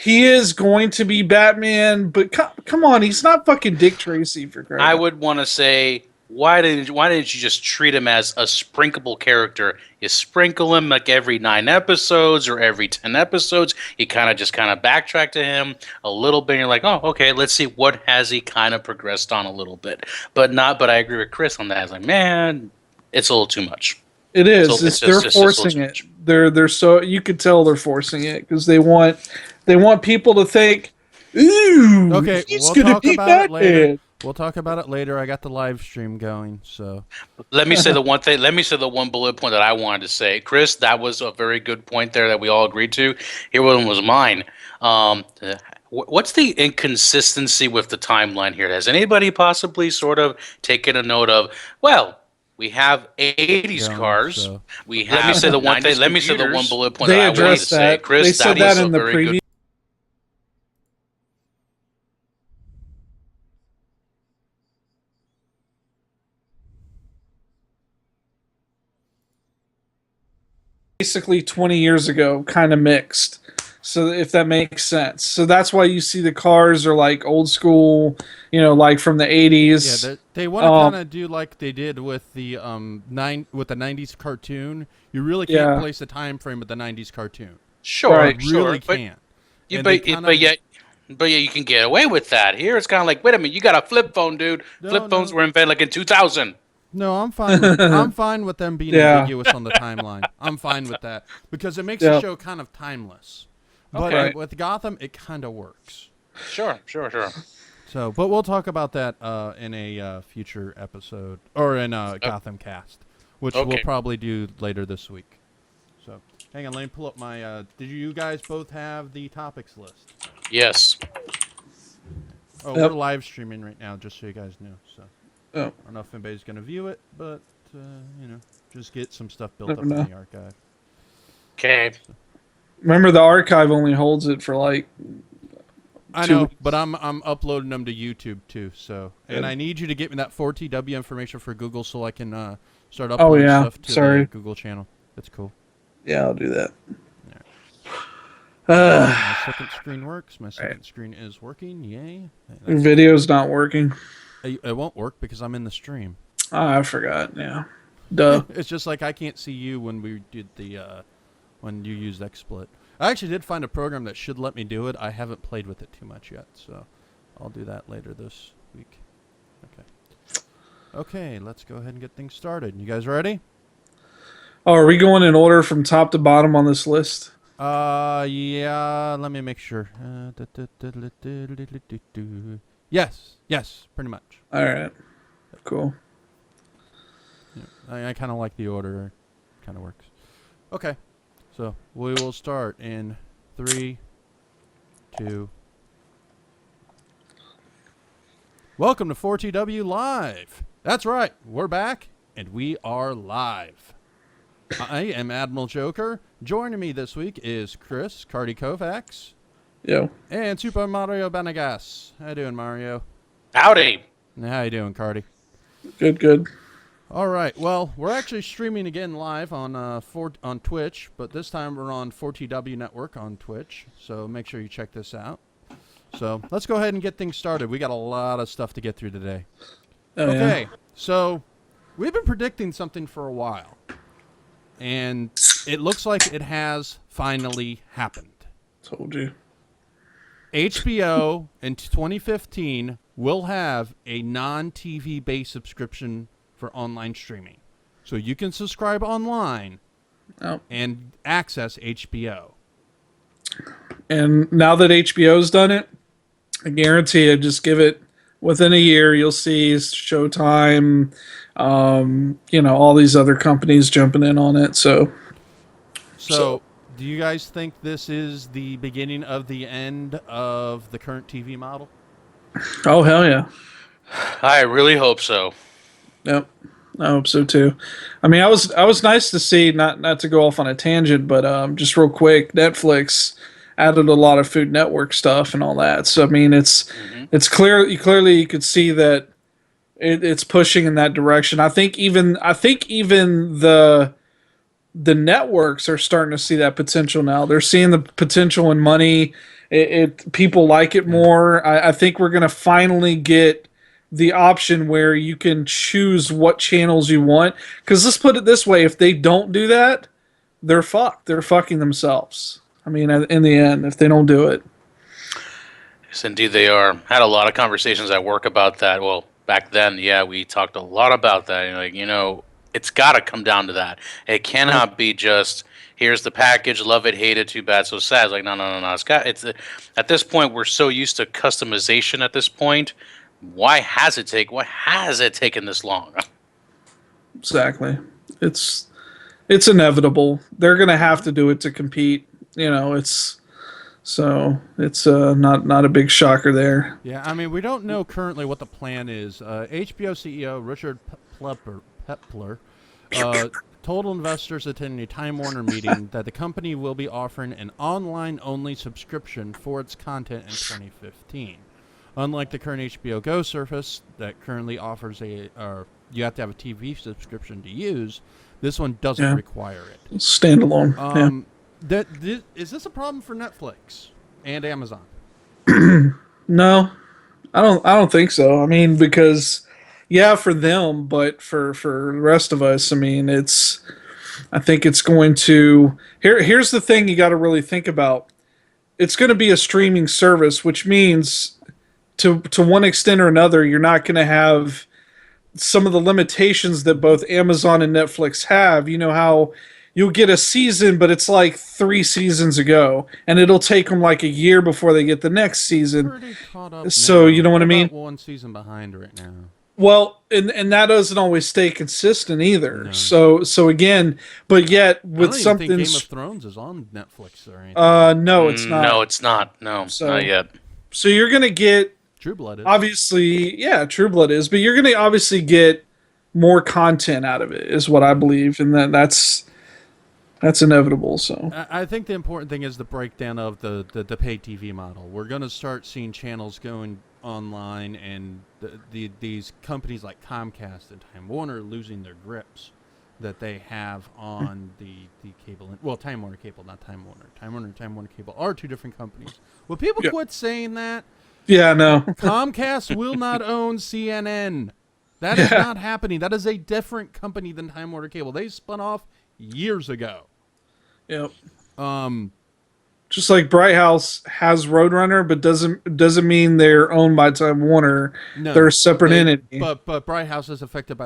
he is going to be Batman, but come on, he's not fucking Dick Tracy for crying. I would want to say, why didn't you just treat him as a sprinkleable character? You sprinkle him like every 9 episodes or every 10 episodes. You kind of backtrack to him a little bit. And you're like, oh, okay, let's see what has he kind of progressed on a little bit. But I agree with Chris on that. It's like, man, it's a little too much. It is. They're forcing it. They're so you could tell they're forcing it because they want people to think, ooh, okay, he's gonna be Batman. We'll talk about it later. I got the live stream going, so let me say the one thing. Let me say the one bullet point that I wanted to say, Chris. That was a very good point there that we all agreed to. Here one was mine. What's the inconsistency with the timeline here? Has anybody possibly sort of taken a note of? Well, we have 80s cars. So. We have. Let me say the one thing. Let me say the one bullet point that I wanted to say, Chris. They said that in the preview. Basically 20 years ago, kind of mixed. So if that makes sense. So that's why you see the cars are like old school, like from the 80s. Yeah, they want to kind of do like they did with the with the 90s cartoon. You really can't place the time frame of the 90s cartoon. Sure, right, really can't. But yet you can get away with that. Here it's kind of like, wait a minute, you got a flip phone, dude. Flip phones were invented like in 2000. No, I'm fine. I'm fine with them being ambiguous on the timeline. I'm fine with that because it makes the show kind of timeless. But with Gotham, it kind of works. Sure. So, but we'll talk about that in a future episode or in a Gotham cast, which we'll probably do later this week. So, hang on, let me pull up my. Did you guys both have the topics list? Yes. Oh, we're live streaming right now, just so you guys know. So. I don't know if anybody's going to view it, but, just get some stuff built up in the archive. Okay. So. Remember, the archive only holds it for, like, I know, but I'm uploading them to YouTube, too, so. And I need you to get me that 4TW information for Google so I can start uploading stuff to the Google channel. That's cool. Yeah, I'll do that. My second screen works. My second screen is working. Yay. Video's not working. It won't work because I'm in the stream. Oh, I forgot. Yeah. Duh. It's just like I can't see you when we did the when you used XSplit. I actually did find a program that should let me do it. I haven't played with it too much yet, so I'll do that later this week. Okay, let's go ahead and get things started. You guys ready? Oh, are we going in order from top to bottom on this list? Yeah. Let me make sure. Yes, pretty much. All right. Cool. Yeah, I kind of like the order. Kind of works. Okay. So we will start in 3, 2. Welcome to 4TW Live. That's right. We're back, and we are live. I am Admiral Joker. Joining me this week is Chris, Carty Kovacs. Yo. And Super Mario Banegas. How you doing, Mario? Howdy. How you doing, Carty? Good. All right. Well, we're actually streaming again live on Twitch, but this time we're on 4TW Network on Twitch. So make sure you check this out. So let's go ahead and get things started. We got a lot of stuff to get through today. Okay. So we've been predicting something for a while, and it looks like it has finally happened. Told you. HBO in 2015 will have a non-TV based subscription for online streaming. So you can subscribe online and access HBO. And now that HBO's done it, I guarantee you, just give it within a year, you'll see Showtime, all these other companies jumping in on it. So do you guys think this is the beginning of the end of the current TV model? Oh, hell yeah. I really hope so. Yep. I hope so too. I mean, I was nice to see, not to go off on a tangent, but just real quick, Netflix added a lot of Food Network stuff and all that. So I mean, it's clearly you could see that it's pushing in that direction. I think even the networks are starting to see that potential now. They're seeing the potential in money. People like it more. I think we're going to finally get the option where you can choose what channels you want. Because let's put it this way: if they don't do that, they're fucked. They're fucking themselves. I mean, in the end, if they don't do it. Yes, indeed they are. Had a lot of conversations at work about that. Well, back then, yeah, we talked a lot about that. It's got to come down to that. It cannot be just here's the package, love it, hate it, too bad, so sad. It's like no. At this point we're so used to customization. At this point, why has it taken this long? Exactly. It's inevitable. They're gonna have to do it to compete. It's not a big shocker there. Yeah, I mean, we don't know currently what the plan is. HBO CEO Richard Plepler told investors attending a Time Warner meeting that the company will be offering an online-only subscription for its content in 2015. Unlike the current HBO Go service that currently offers you have to have a TV subscription to use, this one doesn't require it. Standalone. Is this a problem for Netflix and Amazon? No, I don't think so. I mean, because for them, but for the rest of us, I mean, I think it's going to. Here's the thing you got to really think about. It's going to be a streaming service, which means to one extent or another, you're not going to have some of the limitations that both Amazon and Netflix have. You know how you'll get a season, but it's like 3 seasons ago, and it'll take them like a year before they get the next season. Pretty caught up so now. you know what I mean? About 1 season behind right now. Well, and that doesn't always stay consistent either. No. So again, but yet with I don't even something, think Game of Thrones is on Netflix or anything. no, it's not. No, it's not. No, not yet. So you're gonna get True Blood is. obviously, True Blood is, but you're gonna obviously get more content out of it, is what I believe, and that's inevitable. So I think the important thing is the breakdown of the pay TV model. We're going to start seeing channels going online, and these companies like Comcast and Time Warner losing their grips that they have on the cable. Well, Time Warner Cable, not Time Warner. Time Warner and Time Warner Cable are 2 different companies. Will people quit saying that? yeah, no, Comcast will not own CNN. That is not happening. That is a different company than Time Warner Cable. They spun off years ago. yep. Just like Bright House has Roadrunner, but doesn't mean they're owned by Time Warner. No, they're a separate entity. But Bright House is affected by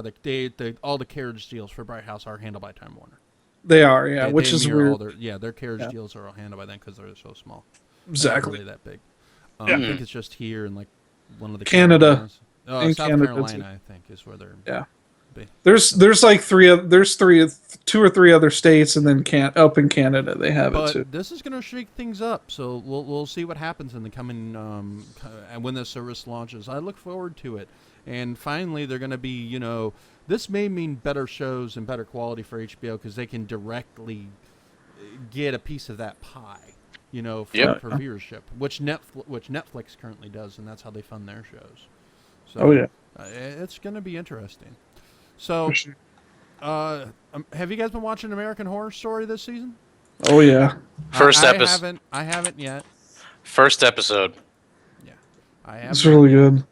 all the carriage deals for Bright House are handled by Time Warner. They are, which is weird. Their carriage deals are all handled by them because they're so small. Exactly. They're not really that big. I think it's just here in like one of the Canada. South Canada, Carolina, I think, is where they're. Yeah. There's like 2 or 3 other states, and then up in Canada they have it too. But this is going to shake things up, so we'll see what happens in the coming when the service launches. I look forward to it, and finally they're going to be this may mean better shows and better quality for HBO because they can directly get a piece of that pie, for viewership, which Netflix currently does, and that's how they fund their shows. So, it's going to be interesting. So, have you guys been watching American Horror Story this season? Oh yeah. First episode. I haven't yet. First episode. Yeah, I haven't. It's really good.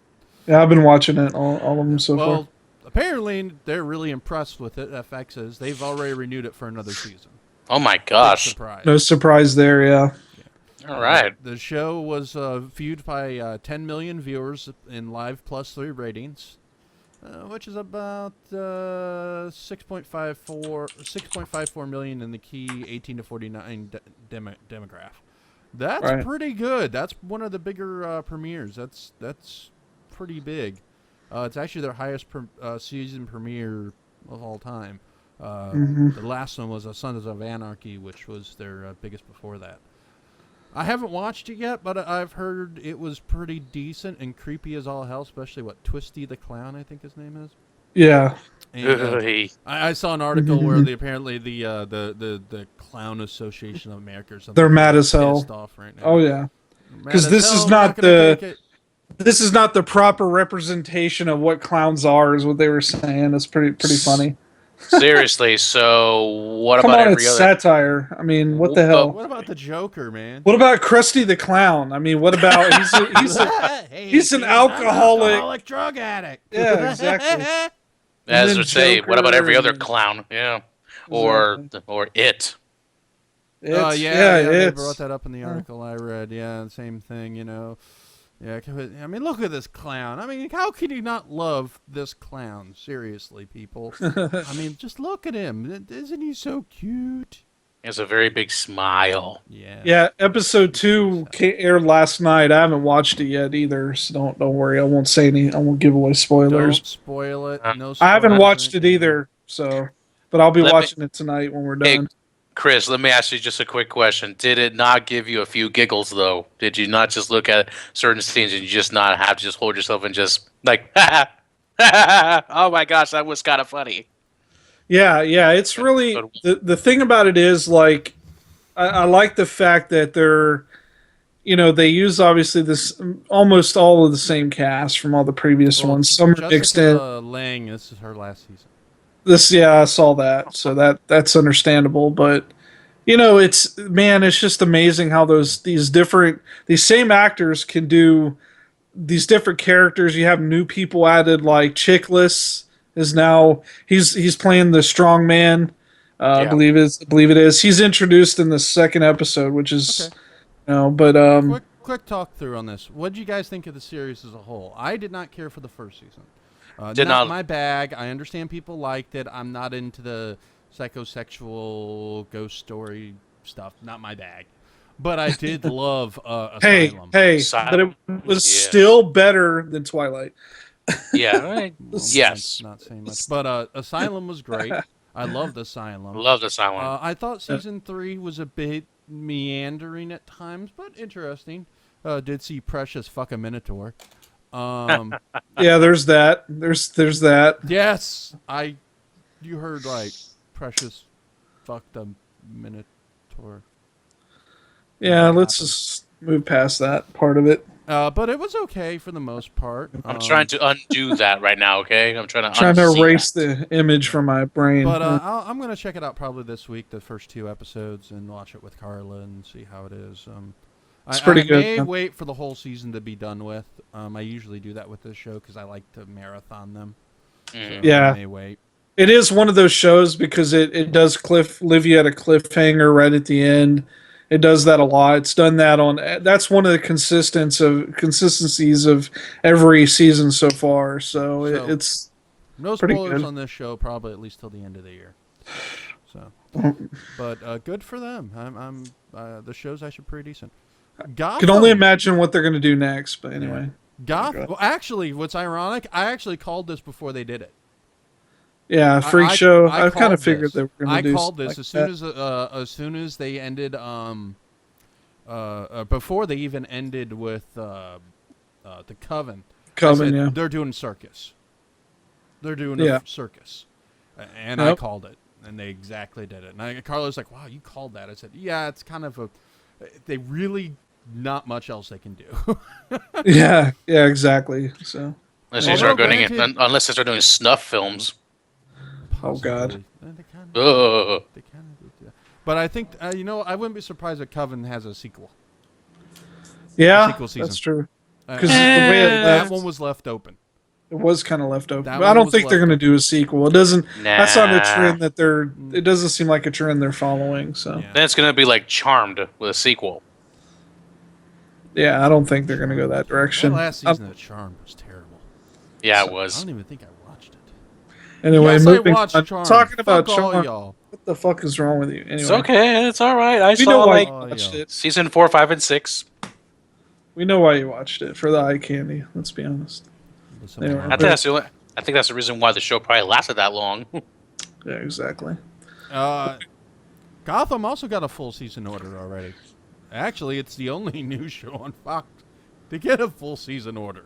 Yeah, I've been watching it all of them so far. Well, apparently they're really impressed with it. FX is. They've already renewed it for another season. Oh my gosh! Surprise. No surprise there. Yeah. All right. The show was viewed by 10 million viewers in Live Plus 3 ratings. Which is about 6.54 million in the key 18 to 49 demographic. That's pretty good. That's one of the bigger premieres. That's pretty big. It's actually their highest season premiere of all time. The last one was Sons of Anarchy, which was their biggest before that. I haven't watched it yet, but I've heard it was pretty decent and creepy as all hell, especially Twisty the Clown, I think his name is. Yeah. And, I saw an article where apparently the Clown Association of America or something. They're mad as hell. Pissed off right now. Oh yeah. Because this is not the proper representation of what clowns are, is what they were saying. It's pretty funny. Seriously. So what Come about on, every it's other? satire. I mean, what the Well, hell? What about the Joker, man? What about Krusty the Clown? I mean, what about Hey, he's an kid, I'm alcoholic. drug addict. Yeah, exactly. And As then I say, what about Joker every other and clown? Yeah, exactly. or it. Oh It's yeah, they brought it's that up in the article I read. Yeah, same thing. Yeah, I mean, look at this clown. I mean, how can you not love this clown? Seriously, people. I mean, just look at him. Isn't he so cute? It's a very big smile. Yeah. yeah. Episode 2 aired last night. I haven't watched it yet either, so don't worry. I won't say any. I won't give away spoilers. Don't spoil it. Uh, No I spoilers. haven't watched it Yeah. either, so but I'll be Let me, watching it tonight when we're hey, done. Chris, let me ask you just a quick question. Did it not give you a few giggles though? Did you not just look at certain scenes and you just not have to just hold yourself and just like, oh my gosh, that was kind of funny. Yeah. It's really the thing about it is like I like the fact that they use obviously this almost all of the same cast from all the previous Well, ones. Some are mixed in. Jessica Lange, this is her last season. Yeah, I saw that, so that's understandable. But it's just amazing how these same actors can do these different characters. You have new people added, like Chickless is now he's playing the strong man. I Yeah. believe it is. He's introduced in the second episode, which is Okay. but Quick talk through on this. What did you guys think of the series as a whole? I did not care for the first season. Did not not- my bag. I understand people liked it. I'm not into the psychosexual ghost story stuff. Not my bag. But I did love Asylum. hey, Asylum? but it was Yes. still better than Twilight. Yeah. Right. Well, Yes. that's not saying much. But Asylum was great. I loved Asylum. Love the silent. I thought season 3 was a bit meandering at times, but interesting. Did see Precious fuck a Minotaur. Yeah, there's that. There's that. Yes, you heard right. Precious fucked a Minotaur. Yeah, let's just move past that part of it. But it was okay for the most part. I'm trying to undo that right now. Okay, I'm trying to Trying to unsee erase that. the image from my brain. But I'm gonna check it out probably this week, the first 2 episodes, and watch it with Carla and see how it is. It's pretty good, I may yeah. wait for the whole season to be done with. I usually do that with this show because I like to marathon them. So Yeah. I may wait. It is one of those shows because it does leave you at a cliffhanger right at the end. It does that a lot. It's done that that's one of the consistencies of every season so far. So it's No pretty spoilers good. on this show, probably at least till the end of the year. So, but good for them. The show's actually pretty decent. Gotham. can only imagine what they're going to do next. But anyway, Gotham. Well, actually, what's ironic, I actually called this before they did it. yeah, freak show. I kind called of figured this. they were going to do. I called this something as like soon as they ended. Before they even ended with the Coven. Coven, I said, yeah. They're doing circus. They're doing Yeah. a circus, and I Yep. called it, and they exactly did it. And Carla's like, "Wow, you called that?" I said, "Yeah, it's kind of a. They really not much else they can do." Yeah, exactly. So, Unless they Although start doing granted- unless they start doing snuff films. oh god, Possibly. They kind of. Ugh. They kind of do that. But I think I wouldn't be surprised if Coven has a sequel. yeah, sequel season. that's true. Uh, 'Cause the way it that left- one was left open. It was kind of left open, That but I one don't was think they're left going to do a sequel. It doesn't. That's not a Nah. trend that they're. It doesn't seem like a trend they're following. So Yeah. Then it's gonna be like Charmed with a sequel. yeah, I don't think they're going to go that That direction. last season of Charmed was terrible. Yeah, it I was. don't even think I watched it. Anyway, Yes, moving I watched on. Charmed. Talking about Fuck all Charmed. y'all. What the fuck is wrong with you? Anyway, It's okay. It's all right. I We saw know why like you Oh, watched yeah. it. season 4, 5, and 6. We know why you watched it for the eye candy. Let's be honest. Listen, Anyway. man. I think that's the reason why the show probably lasted that long. Yeah, exactly. Gotham also got a full season order already. Actually, it's the only new show on Fox to get a full season order.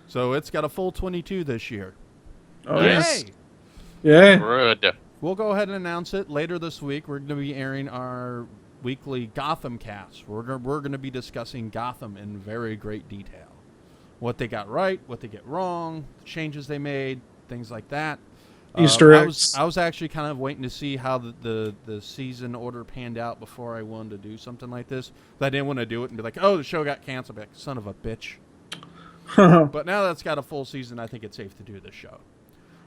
So it's got a full 22 this year. Oh Yay! yes. Yeah. Good. We'll go ahead and announce it later this week. We're going to be airing our weekly Gotham cast. We're going to be discussing Gotham in very great detail. What they got right, what they get wrong, the changes they made, things like that. Easter I eggs. was actually kind of waiting to see how the season order panned out before I wanted to do something like this. But I didn't want to do it and be like, oh, the show got canceled. I'd be like, son of a bitch. But now that it's got a full season, I think it's safe to do this show.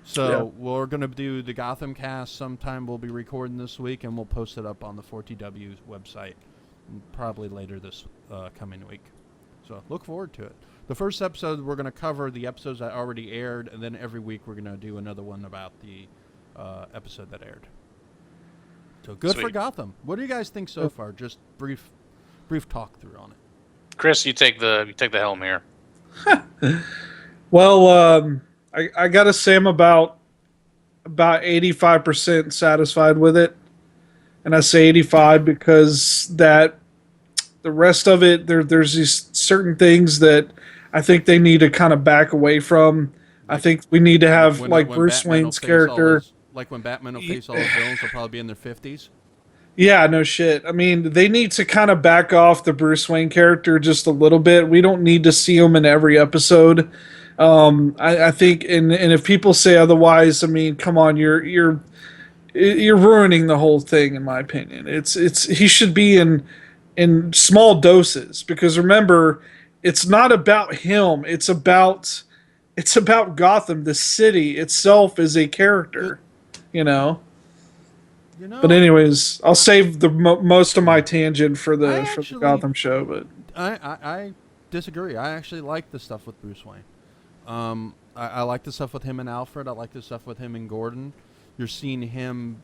So we're going to do the Gotham cast sometime. We'll be recording this week, and we'll post it up on the 4TW website probably later this coming week. So look forward to it. The first episode, we're going to cover the episodes that already aired, and then every week we're going to do another one about the episode that aired. So good for Gotham. What do you guys think so far? Just brief talk through on it. Chris, you take the helm here. Well, I gotta say I'm about 85% satisfied with it, and I say 85 because that the rest of it there's these certain things that I think they need to kind of back away from. I think we need to have when Bruce Batman Wayne's character, when Batman will face all the villains, they'll probably be in their 50s. Yeah, no shit. I mean, they need to kind of back off the Bruce Wayne character just a little bit. We don't need to see him in every episode. I think, and if people say otherwise, I mean, come on, you're ruining the whole thing, in my opinion. It's he should be in small doses, because remember, it's not about him. It's about Gotham. The city itself is a character, you know. But anyways, I'll save the most of my tangent for the Gotham show. But I disagree. I actually like the stuff with Bruce Wayne. I like the stuff with him and Alfred. I like the stuff with him and Gordon. You're seeing him,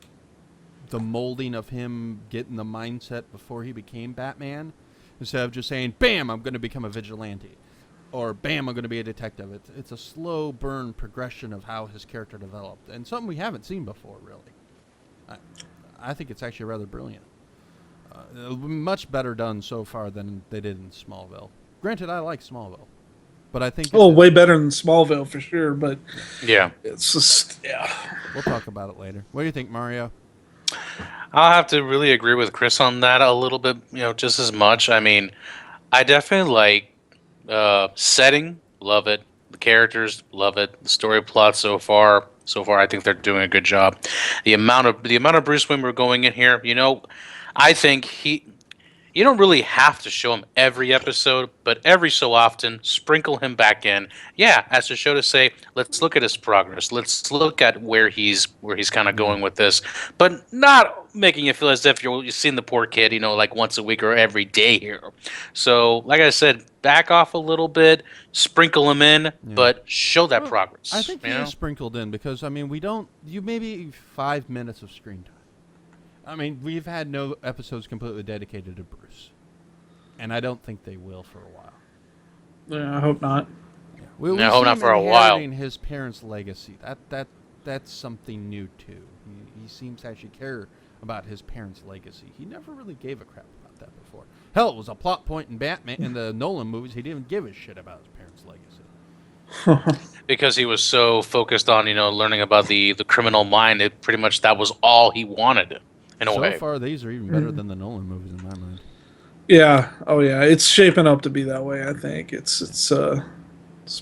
the molding of him getting the mindset before he became Batman, instead of just saying, "Bam, I'm going to become a vigilante," or "Bam, I'm going to be a detective." It's a slow burn progression of how his character developed, and something we haven't seen before, really. I think it's actually rather brilliant. Much better done so far than they did in Smallville. Granted, I like Smallville, but I think way better than Smallville for sure. But yeah, it's just we'll talk about it later. What do you think, Mario? I'll have to really agree with Chris on that a little bit. Just as much. I mean, I definitely like setting. Love it. The characters, love it. The story plot so far, I think they're doing a good job. The amount of Bruce Wayne we're going in here, I think you don't really have to show him every episode, but every so often sprinkle him back in. Yeah, as a show to say, let's look at his progress. Let's look at where he's kind of going with this, but not making you feel as if you've seen the poor kid, like once a week or every day here. So, like I said, back off a little bit, sprinkle him in, but show that progress. I think he is sprinkled in because, you maybe 5 minutes of screen time. I mean, we've had no episodes completely dedicated to Bruce, and I don't think they will for a while. Yeah, I hope not. I hope not for a while. His parents' legacy, that's something new too. He seems to actually care about his parents' legacy. He never really gave a crap about that before. Hell, it was a plot point in Batman in the Nolan movies. He didn't give a shit about his parents' legacy. Because he was so focused on learning about the criminal mind. Pretty much that was all he wanted. So far, these are even better than the Nolan movies in my mind. Yeah. Oh, yeah. It's shaping up to be that way. I think it's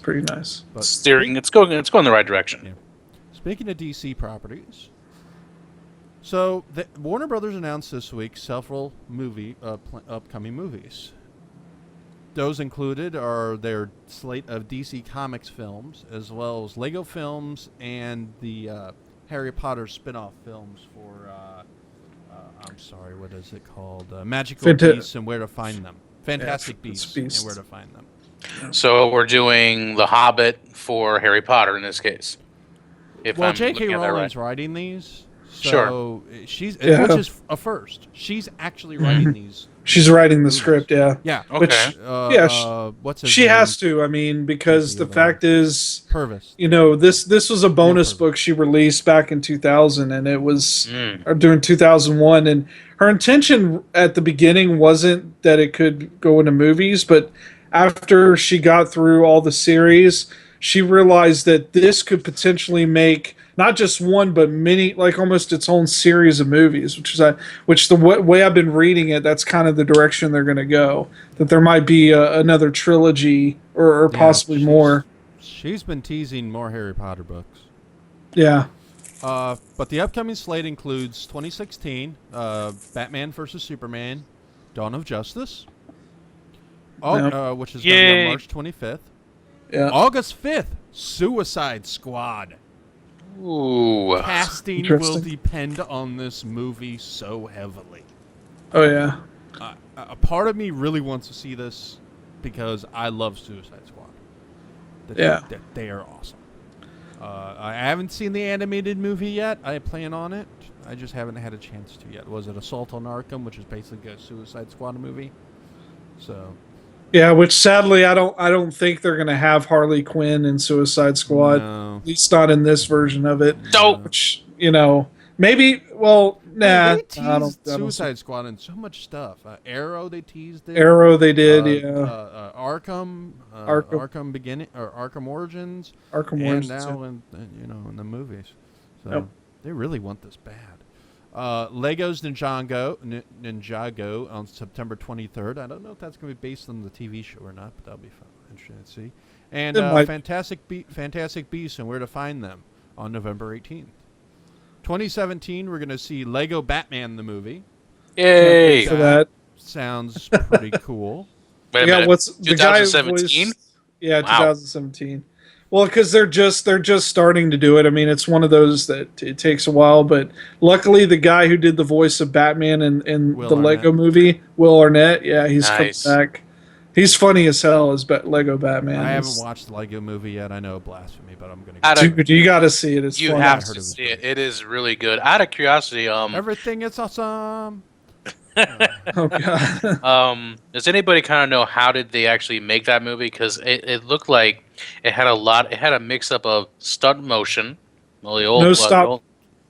pretty nice. But it's going in the right direction. Yeah. Speaking of DC properties, so Warner Brothers announced this week several upcoming movies. Those included are their slate of DC Comics films, as well as Lego films and the Harry Potter spin-off films for. I'm sorry, what is it called? Magical Beasts and Where to Find Them. Fantastic Beasts and Where to Find Them. So we're doing The Hobbit for Harry Potter in this case. J.K. Rowling's writing these. So sure. Which is a first. She's actually writing these. She's writing the script, yeah. Yeah. Okay. What's his she name? has to, because the fact is, Purvis. This was a bonus book she released back in 2000, and it was during 2001, and her intention at the beginning wasn't that it could go into movies, but after she got through all the series, she realized that this could potentially make not just one, but many, like almost its own series of movies, which the way I've been reading it, that's kind of the direction they're going to go. That there might be another trilogy or possibly more. She's been teasing more Harry Potter books. Yeah. But the upcoming slate includes 2016, Batman vs. Superman, Dawn of Justice, which is going to be on Yay. March 25th. Yeah. August 5th, Suicide Squad. Ooh. Casting will Interesting. depend on this movie so heavily. Oh yeah. A part of me really wants to see this because I love Suicide Squad. Yeah. They are awesome. I haven't seen the animated movie yet. I plan on it. I just haven't had a chance to yet. Was it Assault on Arkham, which is basically a Suicide Squad movie? So Yeah, which sadly I don't think they're gonna have Harley Quinn in Suicide Squad. no. At least not in this version of it. Dope. Which, maybe. Well, nah. They teased I don't Suicide Squad and so much stuff. Arrow, they teased it. Arrow, they did. Yeah. Arkham, Arkham. Arkham Beginning or Arkham Origins, Arkham and Origins. now in the movies. So Yep. they really want this bad. Lego's Ninjago on September 23rd. I don't know if that's going to be based on the TV show or not, but that'll be fun. Interesting to see. And It might. Fantastic Beasts and Where to Find Them on November 18th. 2017, we're going to see Lego Batman the movie. Yay. For that. Sounds pretty cool. Wait a Yeah, minute. what's the guy who 2017? voiced- Yeah, Wow. 2017. Well, because they're just starting to do it. I mean, it's one of those that it takes a while, but luckily the guy who did the voice of Batman in Will the Arnett. Lego movie, Will Arnett, yeah, he's Nice. coming back. He's funny as hell as Lego Batman. I haven't It's- watched the Lego movie yet. I know blasphemy, but I'm going Out to of- Dude, you got to see it. It's You fun. have I heard to it was see it. It is really good. Out of curiosity, Everything is awesome. Oh god. does anybody kind of know how did they actually make that movie? Because it looked like it had a mix up of stunt motion, well, the old No stop-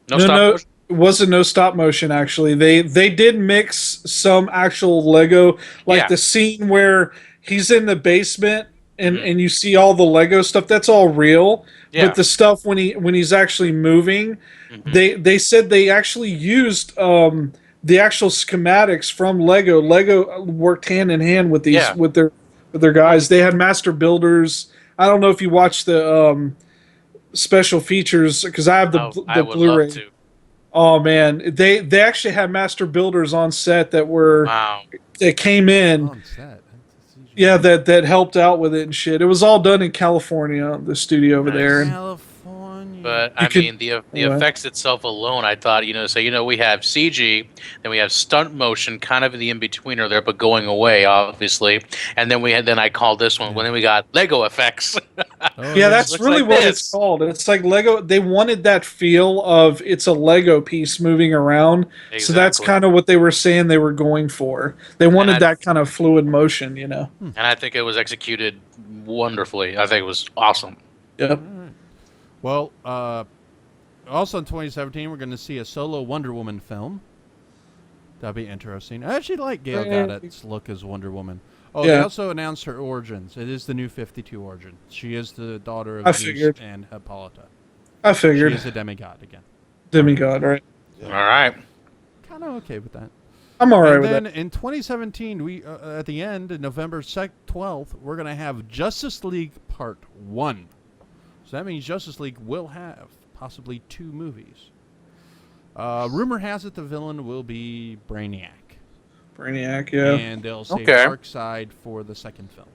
no stop motion. It wasn't no stop motion actually. They did mix some actual Lego, like Yeah. the scene where he's in the basement and Mhm. and you see all the Lego stuff. That's all real. Yeah. But the stuff when he's actually moving, Mhm. they said they actually used the actual schematics from Lego. Lego worked hand in hand with these Yeah. with their guys. They had master builders. I don't know if you watched the special features because I have I the would Blu-ray. love to. Oh man, they actually had master builders on set that Wow. came in. On set. Yeah, that helped out with it and shit. It was all done in California, the studio over Nice. there. And California. But You I could- mean, the What? effects itself alone, I thought, we have CG, then we have stunt motion, kind of the in betweener there, but going away, obviously, and then I called this one. Well, then we got Lego effects. Oh, yeah, that's looks really like what this. it's called. It's like Lego. They wanted that feel of it's a Lego piece moving around. So that's Exactly. kind of what they were saying they were going for. They wanted I- that kind of fluid motion, you know. And I think it was executed wonderfully. I think it was awesome. Yep. Well, also in 2017, we're going to see a solo Wonder Woman film. That'll be interesting. I actually like Gal Gadot's look as Wonder Woman. Oh, they Yeah. also announced her origins. It is the new 52 origin. She is the daughter I of Zeus figured. and Hippolyta. I She figured. is a demigod again. Demigod, right? All right. Kind of okay with that. I'm all right And with then that. in 2017, we at the end, in November 12th, we're going to have Justice League Part 1. So that means Justice League will have possibly 2 movies. Rumor has it the villain will be Brainiac. Brainiac, yeah. And they'll say Okay. Darkseid for the second film.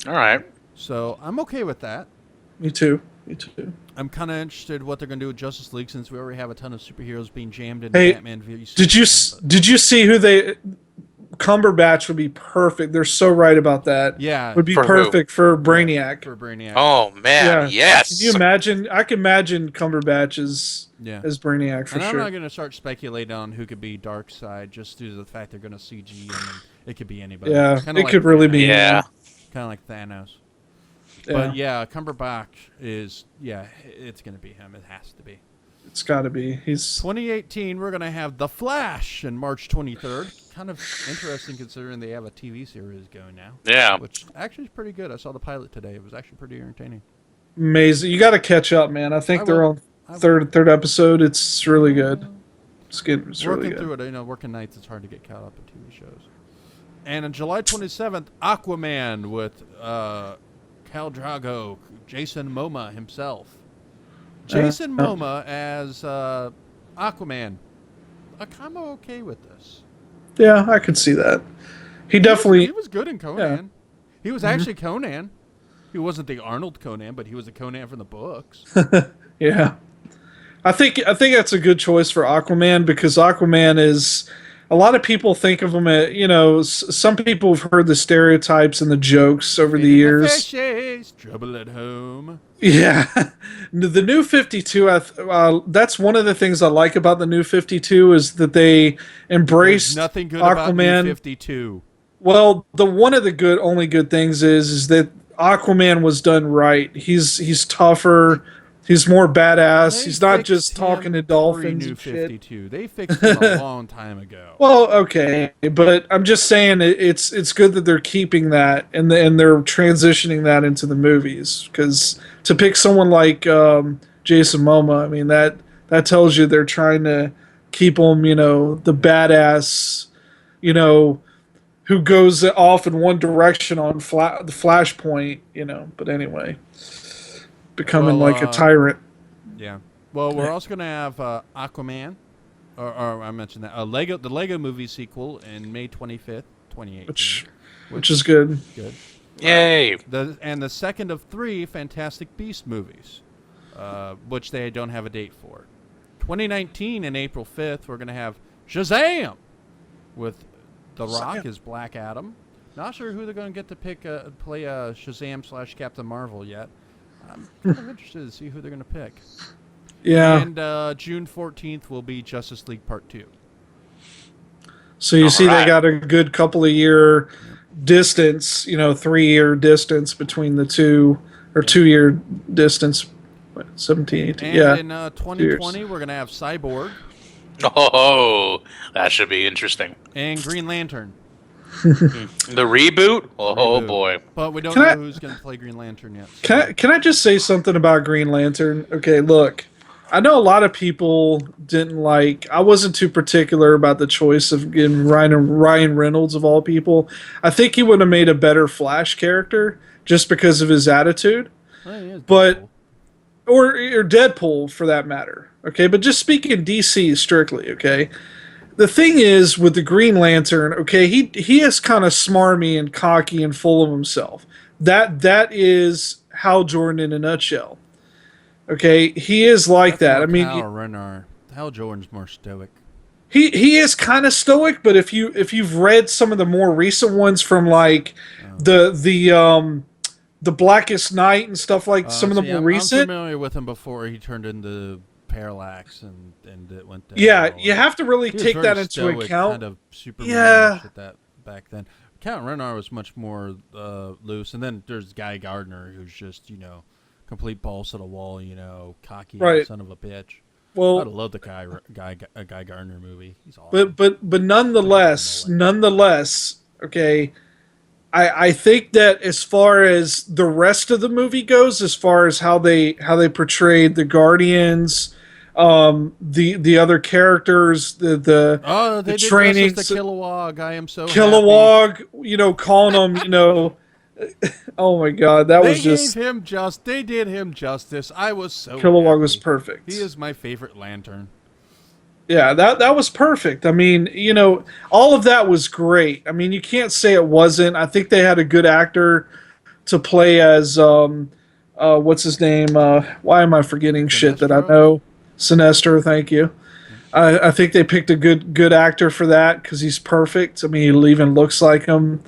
All right. So I'm okay with that. Me too. Me too. I'm kind of interested what they're going to do with Justice League since we already have a ton of superheroes being jammed into Hey, Batman v Superman. Did you see who they Cumberbatch would be perfect. They're so right about that. Yeah, Would be For who? perfect for Brainiac. for Brainiac. Oh man, yes. Can you imagine? I can imagine Cumberbatch Yeah. as Brainiac for And I'm sure. not going to start speculating on who could be Darkseid just due to the fact they're going to CG him and it could be anybody. Yeah, Kinda it like could really be. Yeah. Kind of like Thanos. Yeah, But yeah, Cumberbatch is, it's going to be him. It has to be. it's got to be. He's 2018, we're going to have The Flash on March 23rd. Kind of interesting considering they have a TV series going now. Yeah. Which actually is pretty good. I saw the pilot today. It was actually pretty entertaining. amazing. You got to catch up, man. I think I they're will. on I will. third episode. It's really good. It's Working really good. through it, working nights, it's hard to get caught up in TV shows. And on July 27th, Aquaman with Khal Drago, Jason Momoa himself. Jason Momoa as Aquaman. I'm okay with this. Yeah, I could see that. He He definitely. was good in Conan. Yeah. He was actually Conan. He wasn't the Arnold Conan, but he was the Conan from the books. Yeah. I think that's a good choice for Aquaman because Aquaman is a lot of people think of him as, some people have heard the stereotypes and the jokes over the Feeding years. fishes, trouble at home. Yeah. The new 52 that's one of the things I like about the new 52 is that they embraced There's nothing good Aquaman. about New 52. Well, one of the only good things is that Aquaman was done right. He's tougher. He's more badass. He's not just talking to dolphins New and shit. 52. They fixed him a long time ago. Well, okay, but I'm just saying it's good that they're keeping that and they're transitioning that into the movies because to pick someone like Jason Momoa, I mean that tells you they're trying to keep him, the badass, who goes off in one direction on the Flashpoint, But anyway, becoming like a tyrant. Yeah. Well, we're also going to have Aquaman, or I mentioned that the Lego Movie sequel in May 25th, 2018, which is good. Good. Yay! And the second of 3 Fantastic Beast movies, which they don't have a date for. 2019 in April 5th, we're going to have Shazam with The Rock as Black Adam. Not sure who they're going to get to play Shazam / Captain Marvel yet. I'm kind of interested to see who they're going to pick. Yeah. And June 14th will be Justice League Part 2. So you see, they got a good couple of year distance, 3-year distance between the two, or 2-year distance, 17, 18. And yeah. in 2020, we're going to have Cyborg. Oh, that should be interesting. And Green Lantern. The reboot? Oh, Reboot. Boy. But we don't know who's going to play Green Lantern yet. So. Can I just say something about Green Lantern? Okay, look. I know a lot of people didn't like. I wasn't too particular about the choice of getting Ryan Reynolds of all people. I think he would have made a better Flash character just because of his attitude. Oh, but or Deadpool for that matter. Okay, but just speaking DC strictly. Okay, the thing is with the Green Lantern. Okay, he is kind of smarmy and cocky and full of himself. That is Hal Jordan in a nutshell. Okay, he is like that. I mean, Hal Jordan's more stoic. He is kind of stoic, but if you've read some of the more recent ones from like the Blackest Night and stuff like some of the more recent. I'm familiar with him before he turned into Parallax and it went down. Yeah, you have to really take that into stoic, account. Kind of Superman at that back then. Count Rennar was much more loose, and then there's Guy Gardner, who's just complete balls to the wall, cocky son of a bitch. Well, I love the Guy Gardner movie. He's awesome. But nonetheless, okay. I think that as far as the rest of the movie goes, as far as how they portrayed the Guardians, the other characters, the training, the Kilowog. I am so Kilowog. Happy. Calling them, Oh my God, that was just. They did him justice. I was so. Kilowog happy. was perfect. He is my favorite Lantern. Yeah, that was perfect. I mean, all of that was great. I mean, you can't say it wasn't. I think they had a good actor to play as what's his name? Why am I forgetting shit that I know? Sinestro, thank you. I think they picked a good actor for that because he's perfect. I mean, he even looks like him.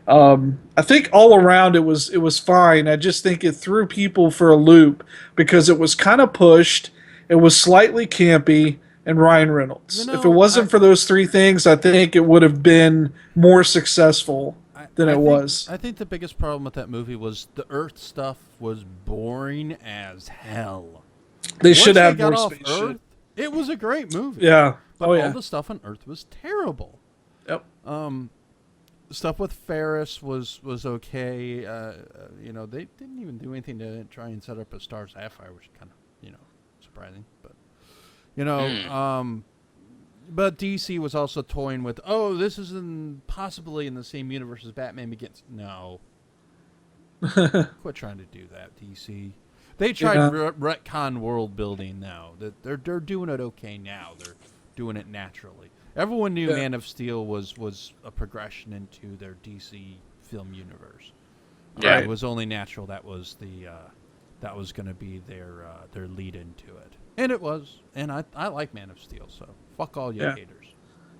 I think all around it was fine. I just think it threw people for a loop because it was kind of pushed. It was slightly campy, and Ryan Reynolds. If it wasn't for those three things, I think it would have been more successful than it was. I think the biggest problem with that movie was the Earth stuff was boring as hell. They should have more spaceship. It was a great movie. Yeah. But all the stuff on Earth was terrible. Yep. Stuff with Ferris was okay. They didn't even do anything to try and set up a Star Sapphire, which is kind of, surprising. But, but DC was also toying with, this is possibly in the same universe as Batman Begins. No. Quit trying to do that, DC. They tried Yeah. retcon world building now. That they're doing it okay now. They're doing it naturally. Everyone knew Yeah. Man of Steel was a progression into their DC film universe. Yeah. It was only natural that was going to be their lead into it, and it was. And I like Man of Steel, so fuck all you Yeah. haters.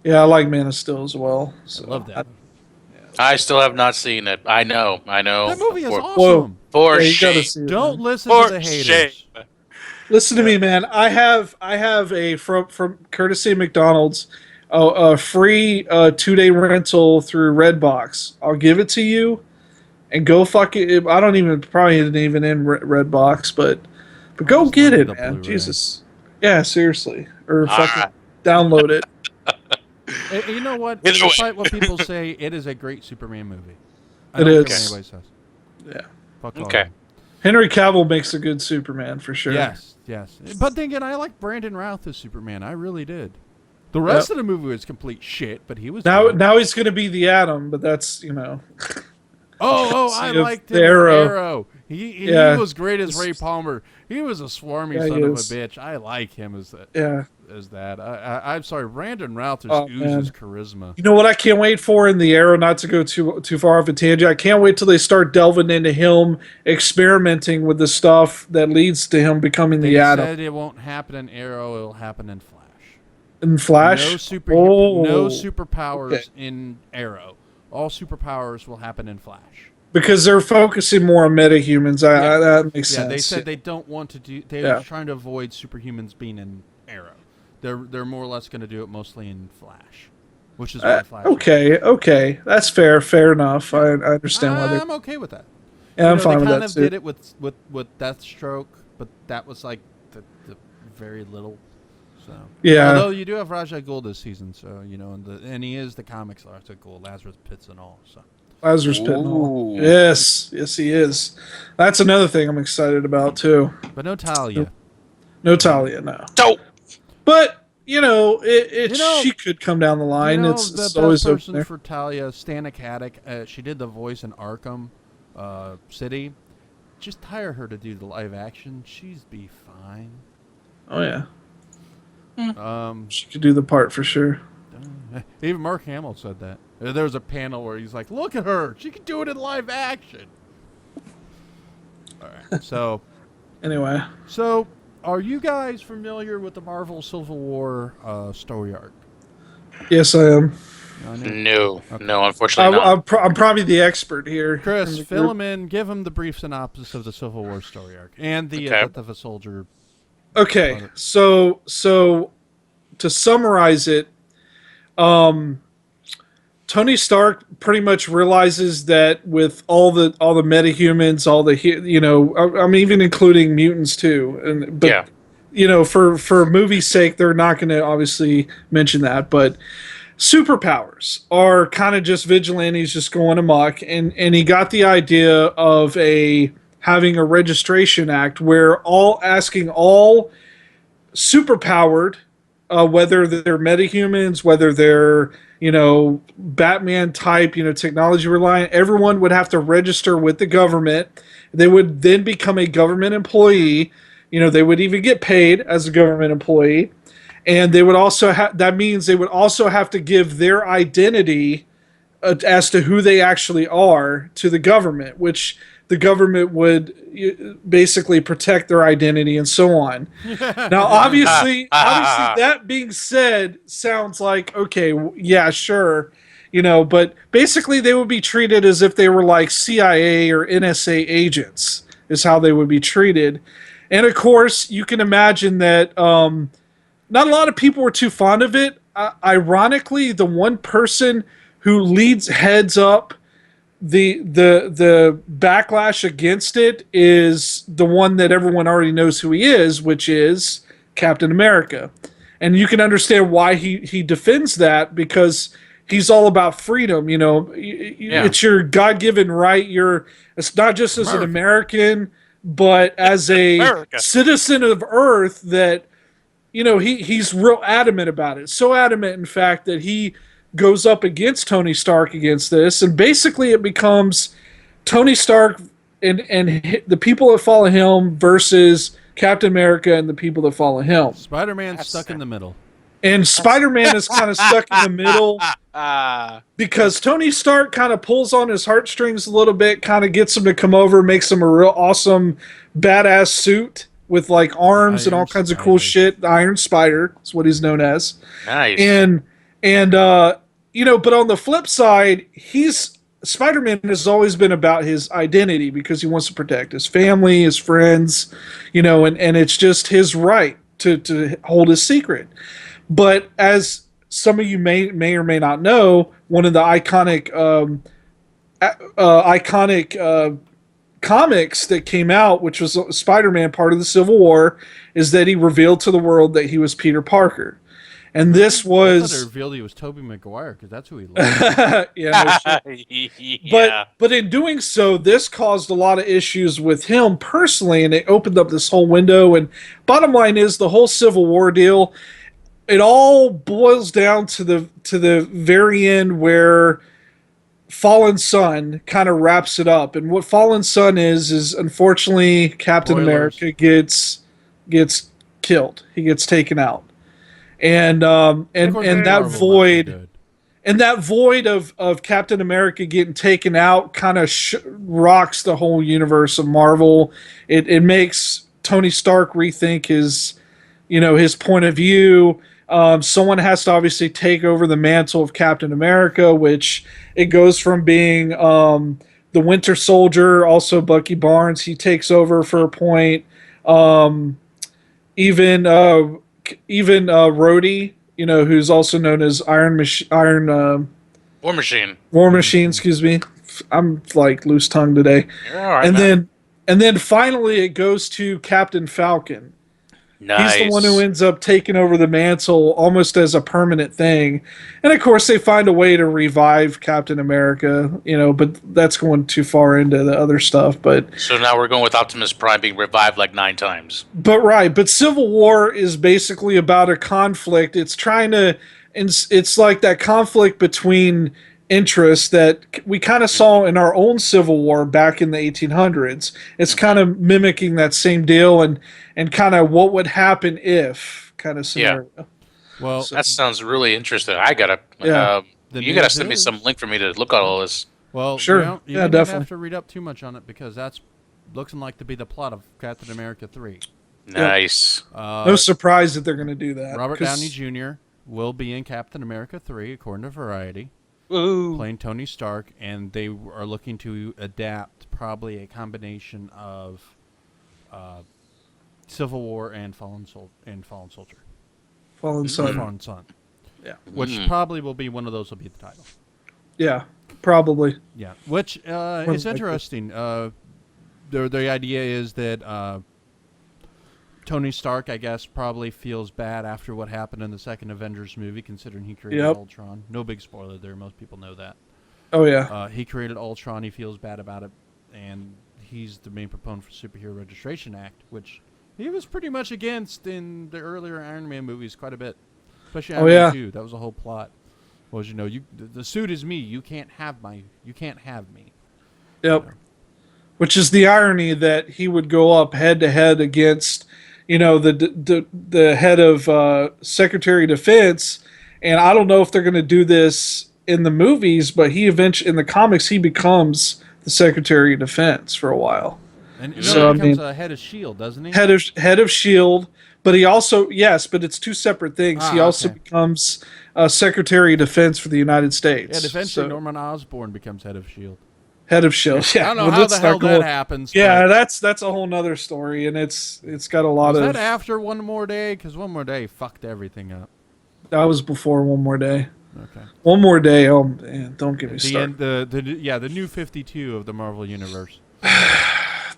Yeah, I like Man of Steel as well. So I love that. I still have not seen it. I know. That movie is For, awesome. for Yeah, you shame. gotta see it. Don't Man. listen For to the haters. shame. Listen to me, man. I have a from courtesy of McDonald's a free 2-day rental through Redbox. I'll give it to you, and go fuck it. I don't even probably isn't even in Redbox, but go Just get load it, it up man. Blu-ray. Jesus. Yeah, seriously. Or fucking right. download it. You know what? Either way. Despite what people say, it is a great Superman movie. I It don't care is. what anybody says. Yeah. Fuck all Okay. them. Henry Cavill makes a good Superman for sure. Yes. But then again, I like Brandon Routh as Superman. I really did. The rest of the movie was complete shit, but he was good. Now he's gonna be the Atom, but that's I See, liked him the as Arrow. Arrow. He Yeah. was great as Ray Palmer. He was a swarmy Yeah, he son of a is. bitch. I like him as that. yeah. I'm sorry, Brandon Routh just Oh, oozes man. charisma. You know what I can't wait for in the Arrow, not to go too far off a tangent. I can't wait till they start delving into him experimenting with the stuff that leads to him becoming They the Atom. said it won't happen in Arrow. It'll happen in Flash. In Flash? No superpowers okay. in Arrow. All superpowers will happen in Flash. Because they're focusing more on metahumans. That makes sense. They said they don't want to do. They're trying to avoid superhumans being in Arrow. They're more or less going to do it mostly in Flash, which is why Flash. Okay, that's fair. Fair enough. I understand why they're. I'm okay with that. Yeah, I'm fine they with kind that of too. did it with Deathstroke, but that was like the very little. So Yeah. Although you do have Raja Ghul this season, so and he is the comics Raja Ghul, Lazarus Pits and all. So. Lazarus Pit and all. Ooh. Yes, he is. That's another thing I'm excited about too. But no Talia. No Talia, no. Dope. But she could come down the line. It's the always best open person there. for Talia, Stana Katic. She did the voice in Arkham City. Just hire her to do the live action. She's be fine. Oh yeah, Um, she could do the part for sure. even Mark Hamill said that. There was a panel where he's like, "Look at her. She can do it in live action." All right. Anyway, So are you guys familiar with the Marvel Civil War story arc? yes, I am. No, unfortunately not. I'm probably the expert here. Chris, in the fill group. him in. Give him the brief synopsis of the Civil War story arc and the Okay. death of a soldier. Okay, so to summarize it, Tony Stark pretty much realizes that with all the metahumans, I'm even including mutants too, but for movie's sake, they're not going to obviously mention that, but superpowers are kind of just vigilantes just going amok, and he got the idea of having a registration act where all superpowered, whether they're metahumans, whether they're Batman type, technology reliant, everyone would have to register with the government. They would then become a government employee. They would even get paid as a government employee, and they would also that means they would also have to give their identity as to who they actually are to the government, which the government would basically protect their identity and so on. Now, obviously, that being said, sounds like, okay, yeah, sure, but basically they would be treated as if they were like CIA or NSA agents is how they would be treated. And of course, you can imagine that not a lot of people were too fond of it. Ironically, the one person who heads up the backlash against it is the one that everyone already knows who he is, which is Captain America. And you can understand why he defends that, because he's all about freedom. It's your God-given right. It's not just as an American, but as a citizen of Earth that, he's real adamant about it. So adamant, in fact, that he goes up against Tony Stark against this, and basically it becomes Tony Stark the people that follow him versus Captain America and the people that follow him. Spider-Man's stuck in the middle. And Spider-Man is kind of stuck in the middle because Tony Stark kind of pulls on his heartstrings a little bit, kind of gets him to come over, makes him a real awesome, badass suit with like arms and all kinds of cool shit. The Iron Spider is what he's known as. Nice. And but on the flip side, Spider-Man has always been about his identity because he wants to protect his family, his friends, and it's just his right to hold his secret. But as some of you may or may not know, one of the iconic comics that came out, which was Spider-Man, part of the Civil War, is that he revealed to the world that he was Peter Parker. And this was... I thought it revealed he was Tobey Maguire, because that's who he loved. Yeah, no shit. Yeah. But in doing so, this caused a lot of issues with him personally, and it opened up this whole window. And bottom line is, the whole Civil War deal, it all boils down to the very end where Fallen Son kind of wraps it up. And what Fallen Son is unfortunately Captain America gets killed. He gets taken out. And that void of Captain America getting taken out kind of rocks the whole universe of Marvel. It makes Tony Stark rethink his point of view. Someone has to obviously take over the mantle of Captain America, which it goes from being the Winter Soldier, also Bucky Barnes. He takes over for a point. Even Rhodey, who's also known as War Machine. War Machine, excuse me. I'm like loose tongue today. Right, and then finally it goes to Captain Falcon. Nice. He's the one who ends up taking over the mantle almost as a permanent thing. And of course they find a way to revive Captain America, but that's going too far into the other stuff. But so now we're going with Optimus Prime being revived like 9 times. But Civil War is basically about a conflict. It's like that conflict between interests that we kind of saw in our own Civil War back in the 1800s. It's kind of mimicking that same deal and kind of what would happen if kind of scenario. Yeah. Well, that sounds really interesting. I gotta, you gotta send me some link for me to look at all this. Well, sure, you don't definitely have to read up too much on it because that's looking like to be the plot of Captain America 3. Nice. No surprise that they're going to do that. Robert Downey Jr. will be in Captain America 3, according to Variety. Ooh. Playing Tony Stark, and they are looking to adapt probably a combination of Civil War and Fallen Soldier. Fallen Son. Yeah. Which probably will be one of those will be the title. Yeah, probably. Yeah. Which is interesting. The idea is that Tony Stark, I guess, probably feels bad after what happened in the second Avengers movie, considering he created Ultron. No big spoiler there. Most people know that. Oh, yeah. He created Ultron. He feels bad about it. And he's the main proponent for Superhero Registration Act, which he was pretty much against in the earlier Iron Man movies quite a bit. Especially Iron Man 2. That was the whole plot. Was, the suit is me. You can't have me. Yep. Which is the irony that he would go up head to head against the head of Secretary of Defense, and I don't know if they're going to do this in the movies, but he eventually in the comics he becomes the Secretary of Defense for a while. And he becomes head of S.H.I.E.L.D., doesn't he? Head of S.H.I.E.L.D., but he also but it's two separate things. He also becomes Secretary of Defense for the United States. Yeah, eventually Norman Osborn becomes head of S.H.I.E.L.D. Head of S.H.I.E.L.D. Yeah, I don't know how the hell that happens. Yeah, that's a whole nother story, and it's got a lot of... Was that after One More Day? Because One More Day fucked everything up. That was before One More Day. Okay. One More Day, oh man, don't get me started. The new 52 of the Marvel Universe.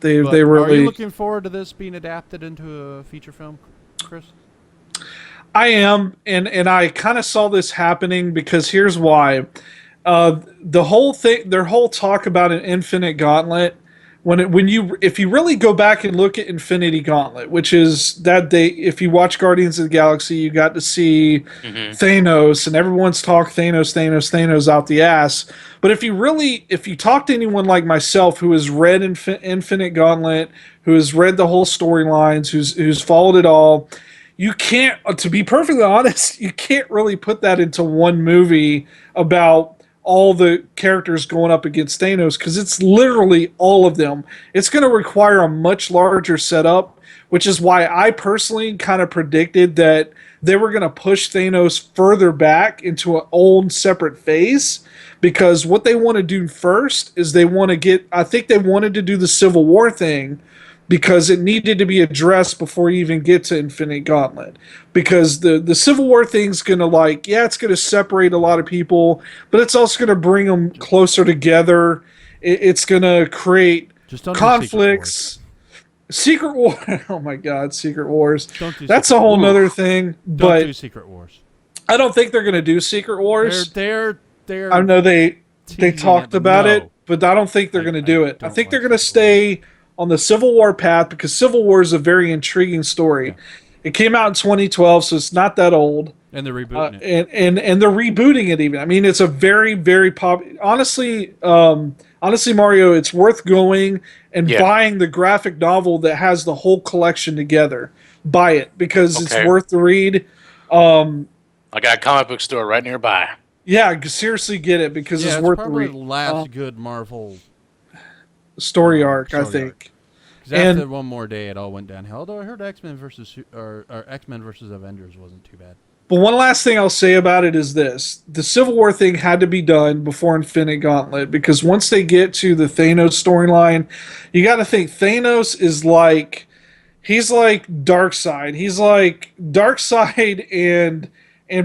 They really... Are you looking forward to this being adapted into a feature film, Chris? I am, and I kind of saw this happening because here's why. The whole thing, their whole talk about an infinite gauntlet if you really go back and look at Infinity Gauntlet, which is that if you watch Guardians of the Galaxy, you got to see Thanos, and everyone's talk Thanos out the ass. But if you talk to anyone like myself who has read Infinite Gauntlet, who has read the whole storylines, who's followed it all, you can't, to be perfectly honest, you can't really put that into one movie about all the characters going up against Thanos, because it's literally all of them. It's going to require a much larger setup, which is why I personally kind of predicted that they were going to push Thanos further back into an own separate phase, because what they want to do first is I think they wanted to do the Civil War thing, because it needed to be addressed before you even get to Infinite Gauntlet. Because the Civil War thing's going to it's going to separate a lot of people, but it's also going to bring them closer together. It's going to create conflicts. Secret War. Oh my God, Secret Wars. That's a whole nother thing. But don't do Secret Wars. I don't think they're going to do Secret Wars. They're I know they talked about it, but I don't think they're going to do it. I think they're going to stay on the Civil War path, because Civil War is a very intriguing story. Yeah. It came out in 2012, so it's not that old. And they're rebooting it. And they're rebooting it even. I mean, it's a very, very honestly, Mario, it's worth going and buying the graphic novel that has the whole collection together. Buy it, because it's worth the read. I got a comic book store right nearby. Yeah, seriously get it, because it's worth the read. Probably the last good Marvel story arc, I think. After one more day, it all went downhill. Although I heard X-Men versus Avengers wasn't too bad. But one last thing I'll say about it is this: the Civil War thing had to be done before Infinite Gauntlet, because once they get to the Thanos storyline, you got to think Thanos is he's like Darkseid. He's like Darkseid and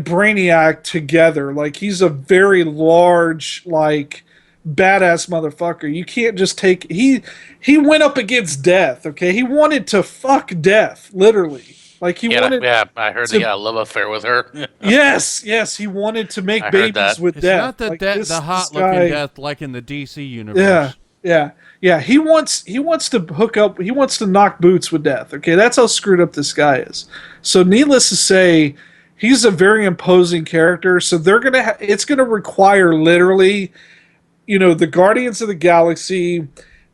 Brainiac together. Like, he's a very large, badass motherfucker. You can't just take he went up against death, okay? He wanted to fuck death, literally. I heard he got a love affair with her. yes, he wanted to make babies with death. It's not the hot looking death like in the DC universe. Yeah. He wants to hook up. He wants to knock boots with death. Okay, that's how screwed up this guy is. So, needless to say, he's a very imposing character. So it's gonna require literally, the Guardians of the Galaxy.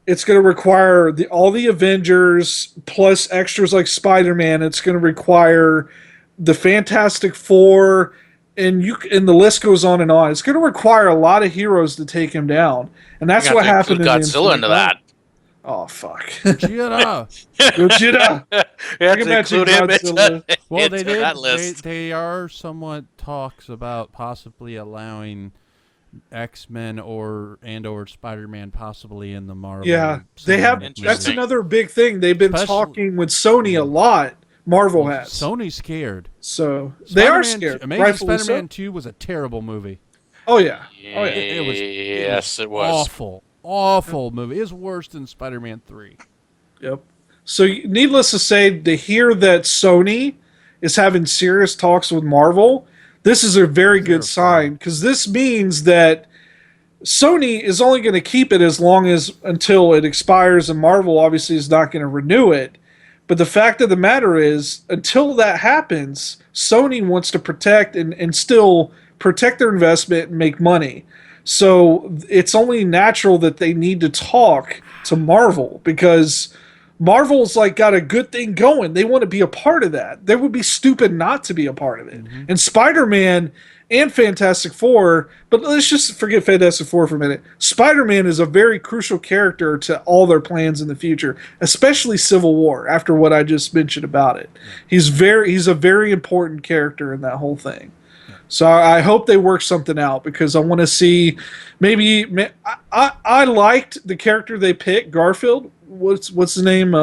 It's going to require all the Avengers plus extras like Spider-Man. It's going to require the Fantastic Four, and the list goes on and on. It's going to require a lot of heroes to take him down, and that's what happened in Godzilla into that. Oh fuck! Gojira. Well, they did. That list. They are somewhat talks about possibly allowing X-Men or Spider-Man possibly in the Marvel. Yeah, they have. That's another big thing. They've been talking with Sony a lot. Marvel has. Sony's scared. So they are scared. Amazing Spider-Man 2 was a terrible movie. Oh yeah. It was awful movie. It was worse than Spider-Man 3. Yep. So, needless to say, to hear that Sony is having serious talks with Marvel, this is a very good sign, because this means that Sony is only going to keep it until it expires, and Marvel obviously is not going to renew it. But the fact of the matter is, until that happens, Sony wants to protect and still protect their investment and make money. So it's only natural that they need to talk to Marvel, because Marvel's got a good thing going. They want to be a part of that. They would be stupid not to be a part of it. Mm-hmm. And Spider-Man and Fantastic Four, but let's just forget Fantastic Four for a minute. Spider-Man is a very crucial character to all their plans in the future, especially Civil War, after what I just mentioned about it. He's a very important character in that whole thing. So I hope they work something out, because I want to see I liked the character they picked, Garfield. What's his name?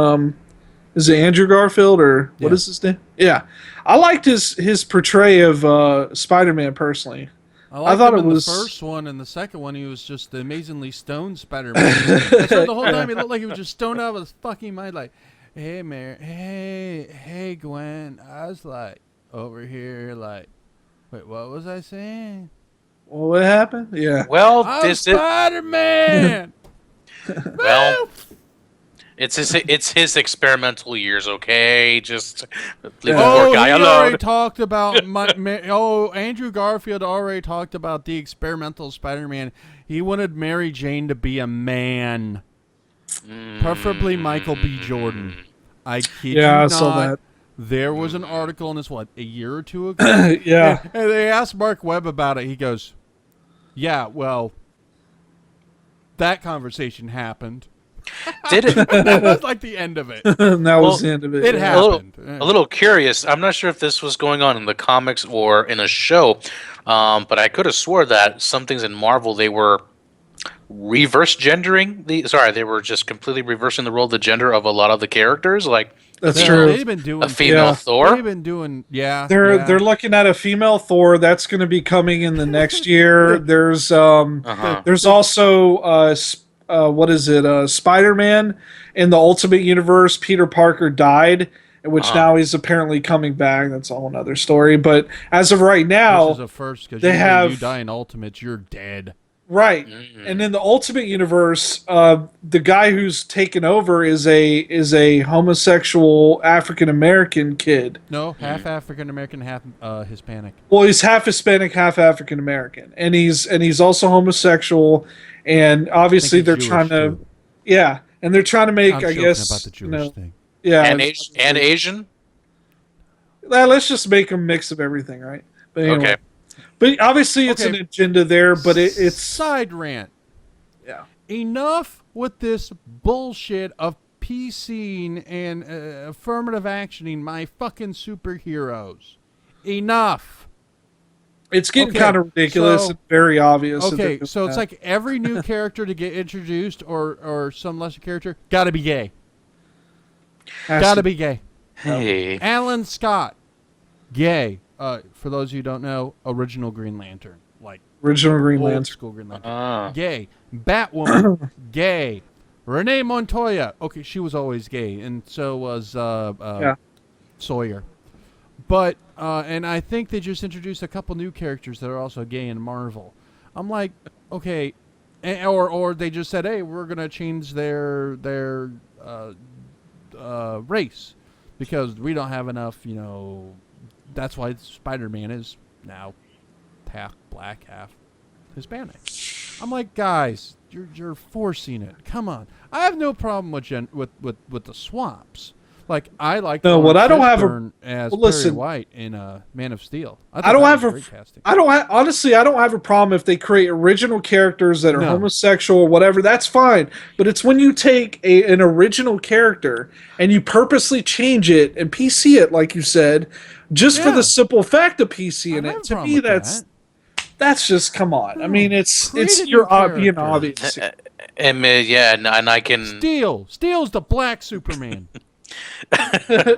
Is it Andrew Garfield, or what is his name? Yeah. I liked his portray of Spider-Man personally. I thought it was the first one, and the second one he was just the amazingly stoned Spider-Man. So the whole time he looked like he was just stoned out of his fucking mind, like, hey Mary, hey Gwen. I was over here wait, what was I saying? Well, what happened? Yeah. Well, I'm Spider-Man. Well, It's his experimental years, okay? Just leave the Oh, poor guy he alone. already talked about Andrew Garfield already talked about the experimental Spider-Man. He wanted Mary Jane to be a man, preferably Michael B. Jordan. I kid you Yeah, I not. saw that. There was an article on this, a year or two ago? Yeah. And they asked Mark Webb about it. He goes, yeah, well, that conversation happened. Did it? That was like the end of it. That was the end of it. It yeah. happened. A little curious. I'm not sure if this was going on in the comics or in a show, but I could have swore that some things in Marvel they were reverse gendering they were just completely reversing the role of the gender of a lot of the characters. Like That's They- true. They've been doing a female Yeah. Thor. They've been doing, yeah. They're looking at a female Thor that's going to be coming in the next year. There's Uh-huh. there's also what is it? Spider-Man in the Ultimate Universe. Peter Parker died, which Uh-huh. now he's apparently coming back. That's a whole another story. But as of right This now, is a first because they have- you die in Ultimates, you're dead. right. Mhm. And in the Ultimate Universe, the guy who's taken over is a homosexual African American kid. No, half African American, half Hispanic. Well, he's half Hispanic, half African American, and he's also homosexual. And obviously, he's they're Jewish, trying to, too. yeah, and they're trying to make, I'm I joking guess, about the Jewish thing. yeah, And Asian. let's just make a mix of everything, right? But anyway, Okay. but obviously, it's an Okay. agenda there, but it's Side rant. yeah. Enough with this bullshit of PCing and affirmative actioning my fucking superheroes. Enough. It's getting Okay, kind of ridiculous so- and very obvious. that they're Okay, doing so it's that. like every new character to get introduced or some lesser character gotta be gay. Has Gotta to- be gay. Hey. Alan Scott, gay. For those of you who don't know, original Green Lantern, like original Green old Lantern. school Green Lantern. Ah. Gay. Batwoman, gay. Renee Montoya, okay, she was always gay, and so was Yeah. Sawyer. But and I think they just introduced a couple new characters that are also gay in Marvel. I'm like, okay, or they just said, hey, we're gonna change their race because we don't have enough. That's why Spider-Man is now half black, half Hispanic. I'm like, guys, you're forcing it. Come on. I have no problem with the swaps. Like I like No, what I don't have a- Fishburne as well, listen. Perry White in Man of Steel. I thought don't that have was a, great casting. honestly, I don't have a problem if they create original characters that are No. homosexual or whatever. That's fine. But it's when you take an original character and you purposely change it and PC it, like you said, just for Yeah. the simple fact of I PC don't in have a it. To problem me, with that's just come on. I mean, it's Create a new you're being character. obvious. And yeah, and I can. Steel's the black Superman. Uh,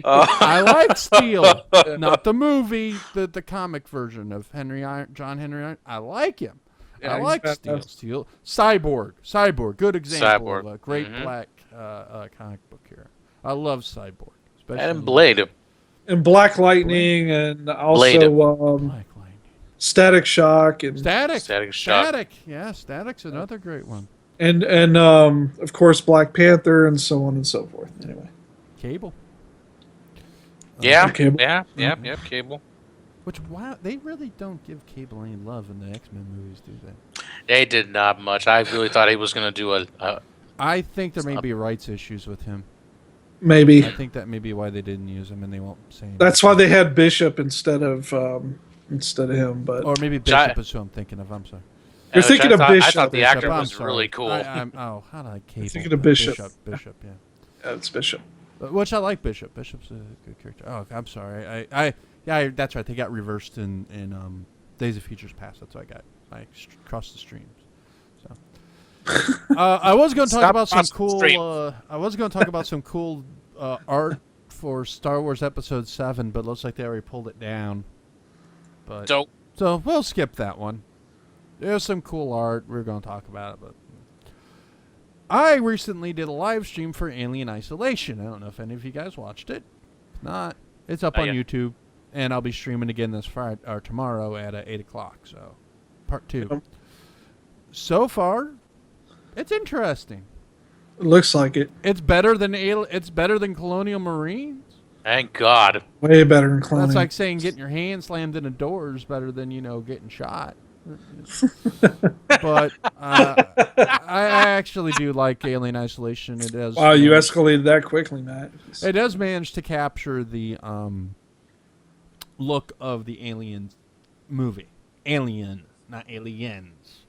I like Steel, not the movie, the comic version of John Henry Iron. I like him. Yeah, I like he's Steel. fantastic. Cyborg, good example Cyborg. of a great Mhm. black comic book hero. I love Cyborg, especially and Blade. And Black Lightning, and also Blade. Black Lightning. Static Shock, and Static Shock. Yeah, Static's another great one. and of course Black Panther, and so on and so forth. Anyway, Cable. Yeah, Cable. yeah, Cable. Which wow, they really don't give Cable any love in the X-Men movies, do they? They did not much. I really thought he was going to do a I think there may be rights issues with him. maybe I think that may be why they didn't use him, and they won't say anything. that's why they had Bishop instead of him. But Or maybe Which I- Bishop is who I'm thinking of. I'm sorry. You're thinking of I Bishop. thought the Bishop, actor I'm was sorry. really cool. How did I Cable? thinking of Bishop. Bishop, yeah. it's Bishop. Which I like Bishop. Bishop's a good character. Oh, I'm sorry. Yeah, that's right. They got reversed in Days of Futures Past. That's what I crossed the streams. So I was going to talk Stop about some crossing the cool. streams. I was going to talk about some cool art for Star Wars Episode 7, but it looks like they already pulled it down. But So we'll skip that one. There's some cool art. We're going to talk about it, but I recently did a live stream for Alien Isolation. I don't know if any of you guys watched it. If not, it's up Not on yet. YouTube, and I'll be streaming again this Friday or tomorrow at 8 o'clock. So, part 2. Yep. So far, it's interesting. It looks like it. It's better than Colonial Marines. Thank God. Way better than Colonial. That's like saying getting your hand slammed in a door is better than getting shot. But I actually do like Alien Isolation. It does. Wow, you escalated that quickly, Matt. It does manage to capture the look of the Alien movie. Alien, not Aliens.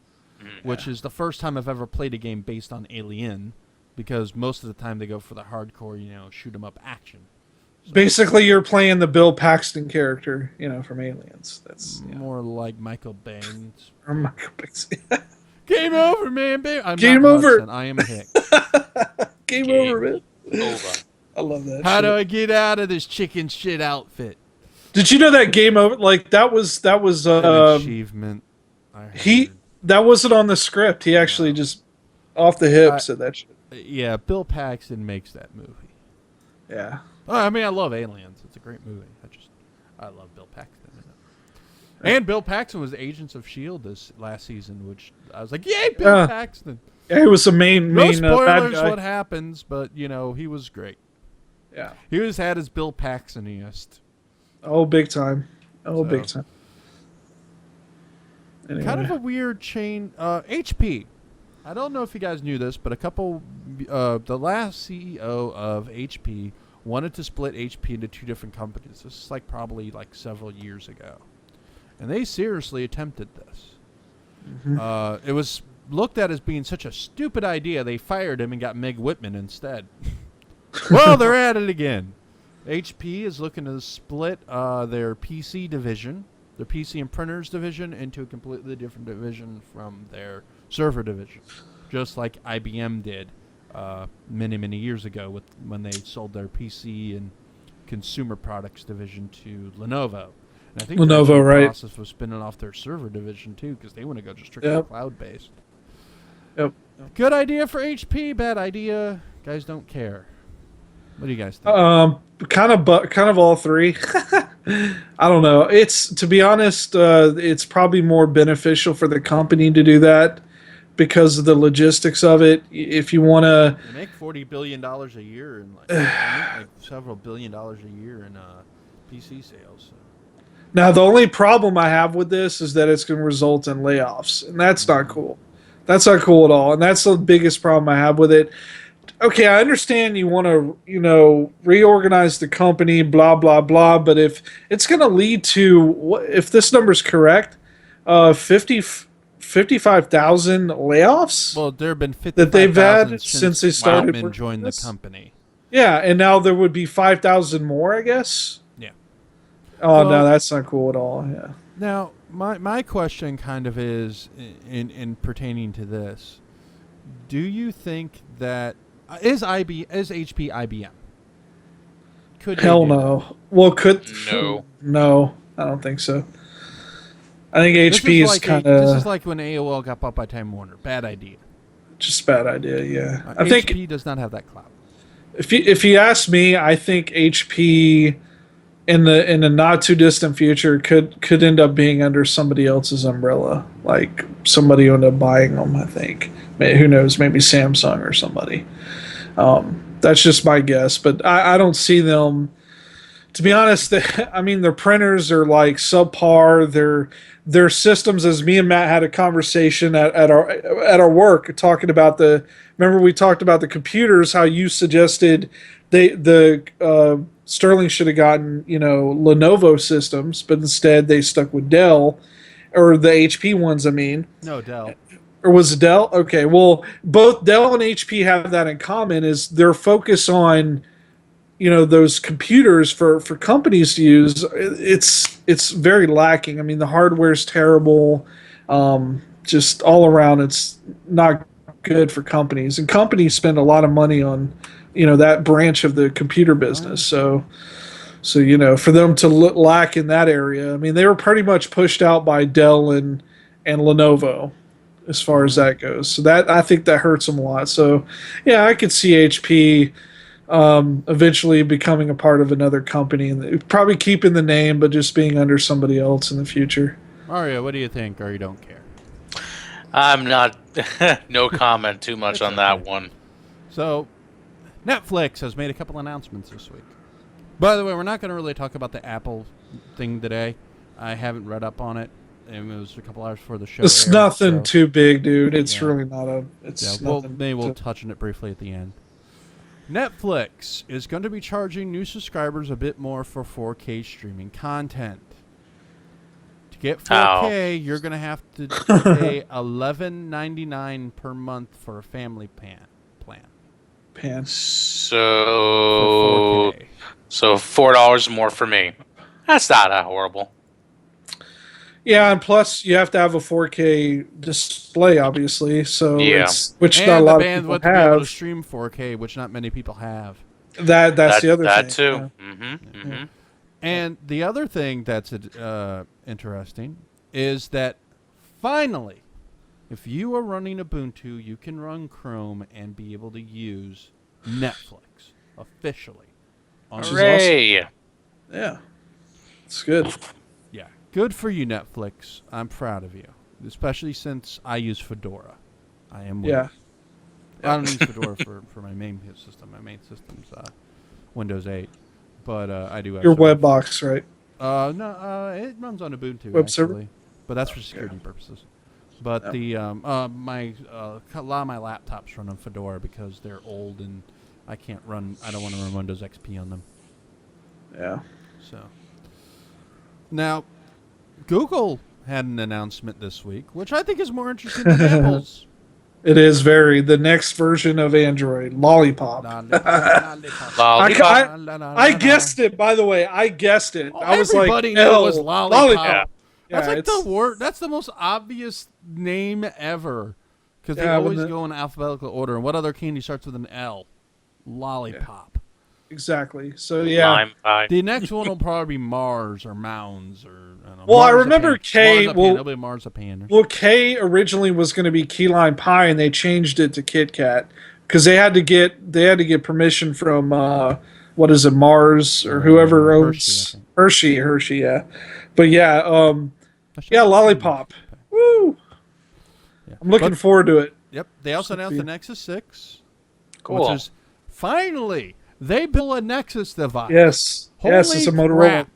Which is the first time I've ever played a game based on Alien, because most of the time they go for the hardcore, shoot 'em up action. So basically, you're playing the Bill Paxton character, from Aliens. That's more like Michael Baines. Or Michael Paxton. Game over, man, baby. I'm Game not over. Hudson. I am Hick. Game over, man. Over. I love that. How shit. do I get out of this chicken shit outfit? Did you know that Game Over? Like that was An achievement. That wasn't on the script. He actually just off the hip said that shit. Yeah, Bill Paxton makes that movie. Yeah. I mean, I love Aliens. It's a great movie. I love Bill Paxton in it. And Bill Paxton was Agents of S.H.I.E.L.D. this last season, which I was like, yay, Bill Paxton. Yeah, he was the main No bad spoilers guy. what happens, but, he was great. Yeah. He was had his Bill Paxtoniest. Oh, big time. Oh, big time. Anyway. Kind of a weird chain. HP. I don't know if you guys knew this, but the last CEO of HP wanted to split HP into two different companies. This is probably several years ago. And they seriously attempted this. Mm-hmm. It was looked at as being such a stupid idea, they fired him and got Meg Whitman instead. Well, they're at it again. HP is looking to split their PC division, their PC and printers division, into a completely different division from their server division, just like IBM did many, many years ago when they sold their PC and consumer products division to Lenovo. And I think Lenovo, right? Process was spinning off their server division too, because they want to go just strictly cloud-based. Yep. Good idea for HP, bad idea. Guys don't care. What do you guys think? Kind of all three. I don't know. To be honest, it's probably more beneficial for the company to do that because of the logistics of it. If you want to, they make $40 billion a year and like several $1 billion a year in PC sales. So. Now the only problem I have with this is that it's going to result in layoffs, and that's not cool. That's not cool at all, and that's the biggest problem I have with it. Okay, I understand you want to, reorganize the company, blah, blah, blah, but if it's going to lead to, if this number's correct, 55,000 layoffs? Well, there have been 55,000 that they've had since they started Whitman joined the company. Yeah, and now there would be 5,000 more, I guess? Yeah. Oh, no, that's not cool at all, yeah. Now, my question kind of is, in pertaining to this, do you think that is HP IBM? Hell no. Well, no, I don't think so. I think HP is kind of. This is like when AOL got bought by Time Warner. Bad idea. Just bad idea. Yeah, I HP think does not have that clout. If you ask me, I think HP in the not too distant future could end up being under somebody else's umbrella. Like somebody would end up buying them. I think. Who knows? Maybe Samsung or somebody. That's just my guess, but I don't see them. To be honest, their printers are like subpar. Their systems, as me and Matt had a conversation at our work, talking about remember we talked about the computers, how you suggested Sterling should have gotten Lenovo systems, but instead they stuck with Dell, or the HP ones. I mean, no, Dell. Or was it Dell? Okay, well, both Dell and HP have that in common, is their focus on, those computers for companies to use. It's very lacking. I mean, the hardware's terrible. Just all around, it's not good for companies. And companies spend a lot of money on, that branch of the computer business. So for them to lack in that area, I mean, they were pretty much pushed out by Dell and Lenovo, as far as that goes. So I think that hurts them a lot. So yeah, I could see HP eventually becoming a part of another company, and probably keeping the name, but just being under somebody else in the future. Mario, what do you think, or you don't care? I'm not. No comment too much on that one. So, Netflix has made a couple announcements this week. By the way, we're not going to really talk about the Apple thing today. I haven't read up on it. And it was a couple hours before the show. It's aired, nothing so, too big, dude. It's Yeah. really not a. It's nothing. maybe we'll touch on it briefly at the end. Netflix is going to be charging new subscribers a bit more for 4K streaming content. To get 4K, you're going to have to pay $11.99 per month for a family plan. Pants. So, For 4K. so $4 more for me. That's not that horrible. Yeah, and plus you have to have a 4K display, obviously. So Yeah. it's which And not a the lot of people bandwidth to be able to have. stream 4K, which not many people have. That's the other that thing. too. yeah. Mm-hmm. Mm-hmm. And the other thing that's interesting is that finally, if you are running Ubuntu, you can run Chrome and be able to use Netflix officially. On Hooray! Yeah, it's good. Yeah, good for you, Netflix. I'm proud of you, especially since I use Fedora. I am Yeah. I don't use Fedora for my main system. My main system's Windows 8, but I do have Your some- web box, right? No, it runs on Ubuntu Web actually, server? but that's for security purposes. But Yeah. the a lot of my laptops run on Fedora because they're old and I don't want to run Windows XP on them. Yeah. So now, Google had an announcement this week, which I think is more interesting than Apple's. It is the next version of Android, Lollipop. I guessed it, by the way. I guessed it. Oh, I was like, everybody knew it was L, Lollipop. Yeah. That's Yeah, like the it's- word. That's the most obvious name ever, because they Yeah, when always the- go in alphabetical order. And what other candy starts with an L? Lollipop. Exactly. So yeah. Lime pie. The next one will probably be Mars or Mounds or. I don't know, Well, I Marzipan. remember K- Marzipan. well- It'll be Marzipan. Well, K originally was going to be Key Lime Pie, and they changed it to Kit Kat because they had to get permission from what is it, Mars or whoever owns Hershey, I think. Hershey, yeah. But yeah, That should yeah, be- Lollipop. Woo! Yeah. I'm looking But- forward to it. Yep. They also Should announced be- the Nexus 6, Cool. which is finally they built a Nexus device. Yes, yes, it's a Holy Motorola. crap.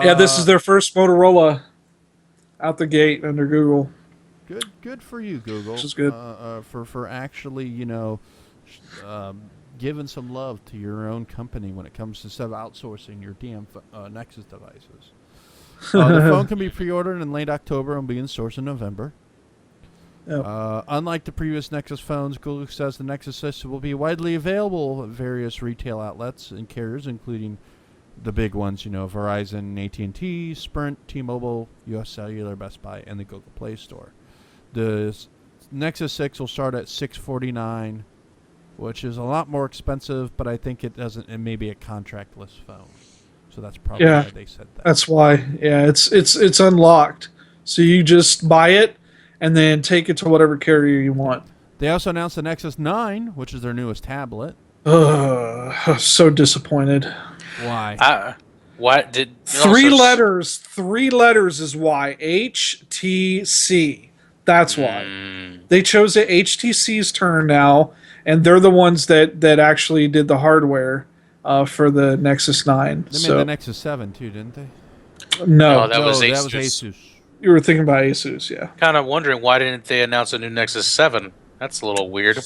Yeah, this is their first Motorola out the gate under Google. Good for you, Google. Which is good. For actually, giving some love to your own company when it comes to instead of outsourcing your damn Nexus devices. The phone can be pre-ordered in late October and be in stores in November. Yep. Unlike the previous Nexus phones, Google says the Nexus 6 will be widely available at various retail outlets and carriers, including the big ones, Verizon, AT&T, Sprint, T-Mobile, US Cellular, Best Buy, and the Google Play Store. The Nexus 6 will start at $649, which is a lot more expensive, but I think it may be a contractless phone. So that's probably Yeah. why they said that. That's why. Yeah, it's unlocked, so you just buy it and then take it to whatever carrier you want. They also announced the Nexus 9, which is their newest tablet. So disappointed. Why? What did Three letters is why. HTC. That's why. They chose it. HTC's turn now, and they're the ones that actually did the hardware for the Nexus 9. They made the Nexus 7 too, didn't they? No, that was that was Asus. Asus. you were thinking about Asus, yeah. Kind of wondering why didn't they announce a new Nexus 7? That's a little weird.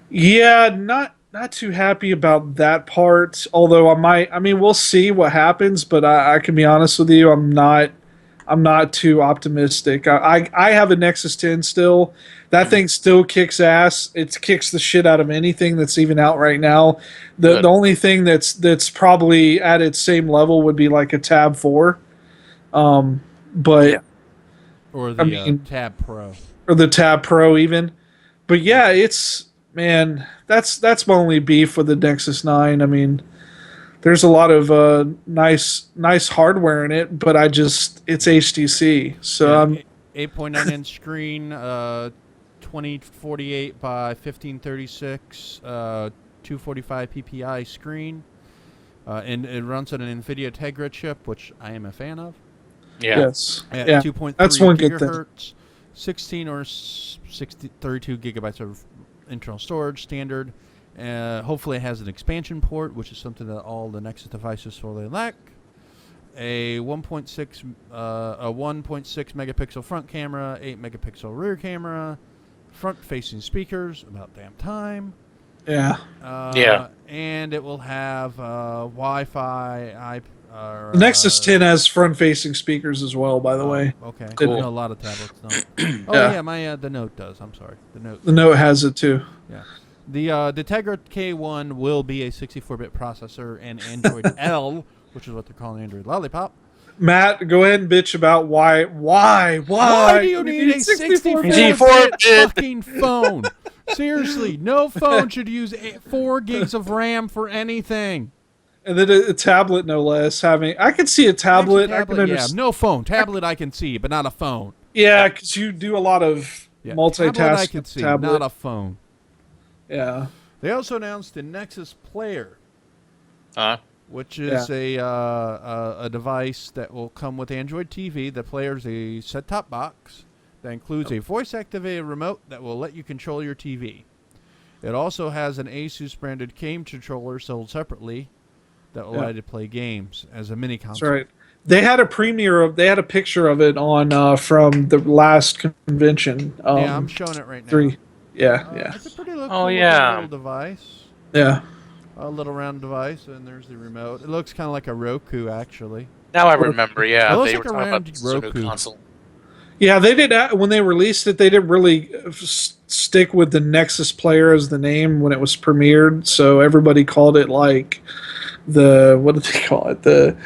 Yeah, not too happy about that part. Although we'll see what happens. But I can be honest with you, I'm not too optimistic. I have a Nexus 10 still. That thing still kicks ass. It kicks the shit out of anything that's even out right now. The only thing that's probably at its same level would be like a Tab 4. But Yeah. Or the mean- Tab Pro. or the Tab Pro even. But yeah, that's my only beef with the Nexus 9. I mean, there's a lot of nice hardware in it, but it's HTC. So Yeah, 8.9 inch screen, 2048 by 1536, 245 PPI screen, and it runs on an NVIDIA Tegra chip, which I am a fan of. Yeah. yes, At yeah, 2.3 that's one good thing. gigahertz, 16 or 32 gigabytes of internal storage standard. Hopefully it has an expansion port, which is something that all the Nexus devices sorely lack. A 1.6 megapixel front camera, 8 megapixel rear camera, front-facing speakers, about damn time. Yeah. And it will have Wi-Fi. The Nexus 10 has front-facing speakers as well, by the way. Okay. Cool. I know a lot of tablets don't. My the Note does. I'm sorry. The Note has it too. Yeah. The Tegra K1 will be a 64-bit processor and Android L, which is what they're calling Android Lollipop. Matt, go ahead and bitch about why do you need a 64-bit fucking phone? Seriously, no phone should use 4 gigs of RAM for anything. And then a tablet, no less. I could see a tablet. No phone. Tablet I can see, but not a phone. Yeah, because you do a lot of multitasking. Tablet I can see, tablet. not a phone. Yeah. They also announced the Nexus Player, which is a device that will come with Android TV. The player is a set-top box that includes a voice-activated remote that will let you control your TV. It also has an Asus-branded game controller sold separately that will allow you to play games as a mini console. That's right. They had a picture of it on from the last convention. I'm showing it right now. 3. Yeah. It's a pretty cool little device. Yeah. A little round device, and there's the remote. It looks kind of like a Roku, actually. Now I remember. Yeah, It looks they like were a talking round about this new Roku. console. Yeah, they did. When they released it, they didn't really stick with the Nexus Player as the name when it was premiered. So everybody called it like what did they call it? The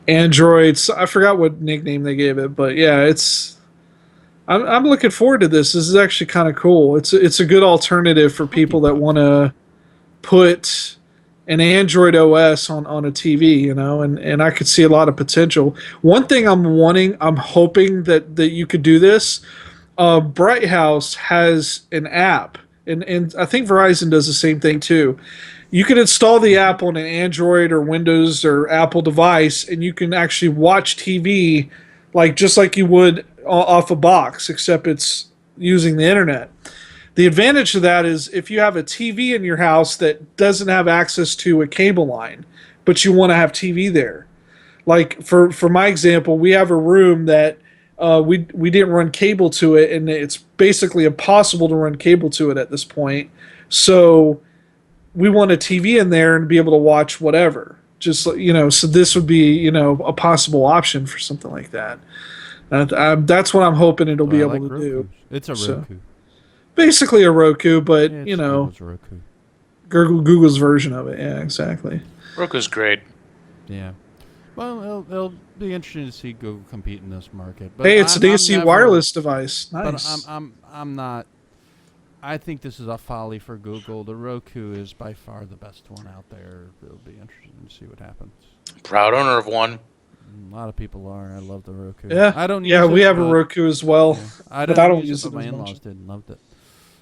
Androids. I forgot what nickname they gave it, but yeah, I'm looking forward to this. This is actually kind of cool. It's a good alternative for people that want to put an Android OS on a TV, and I could see a lot of potential. One thing I'm hoping that you could do this. Bright House has an app, and I think Verizon does the same thing too. You can install the app on an Android or Windows or Apple device, and you can actually watch TV just like you would off a box, except it's using the internet. The advantage of that is if you have a TV in your house that doesn't have access to a cable line, but you want to have TV there. Like for my example, we have a room that we didn't run cable to it, and it's basically impossible to run cable to it at this point. So we want a TV in there and be able to watch whatever. Just so this would be a possible option for something like that. That's what I'm hoping it'll be able to do. It's a Roku. So, basically a Roku, but Google's Roku. Google's version of it. Yeah, exactly. Roku's great. Yeah. Well, it'll be interesting to see Google compete in this market. But hey, it's an AC wireless device. Nice. But I'm not. I think this is a folly for Google. The Roku is by far the best one out there. It'll be interesting to see what happens. Proud owner of one. A lot of people are. I love the Roku. Yeah. I don't. Yeah, we have a Roku as well. Yeah. But I don't use it. it My as in-laws much. did and loved it.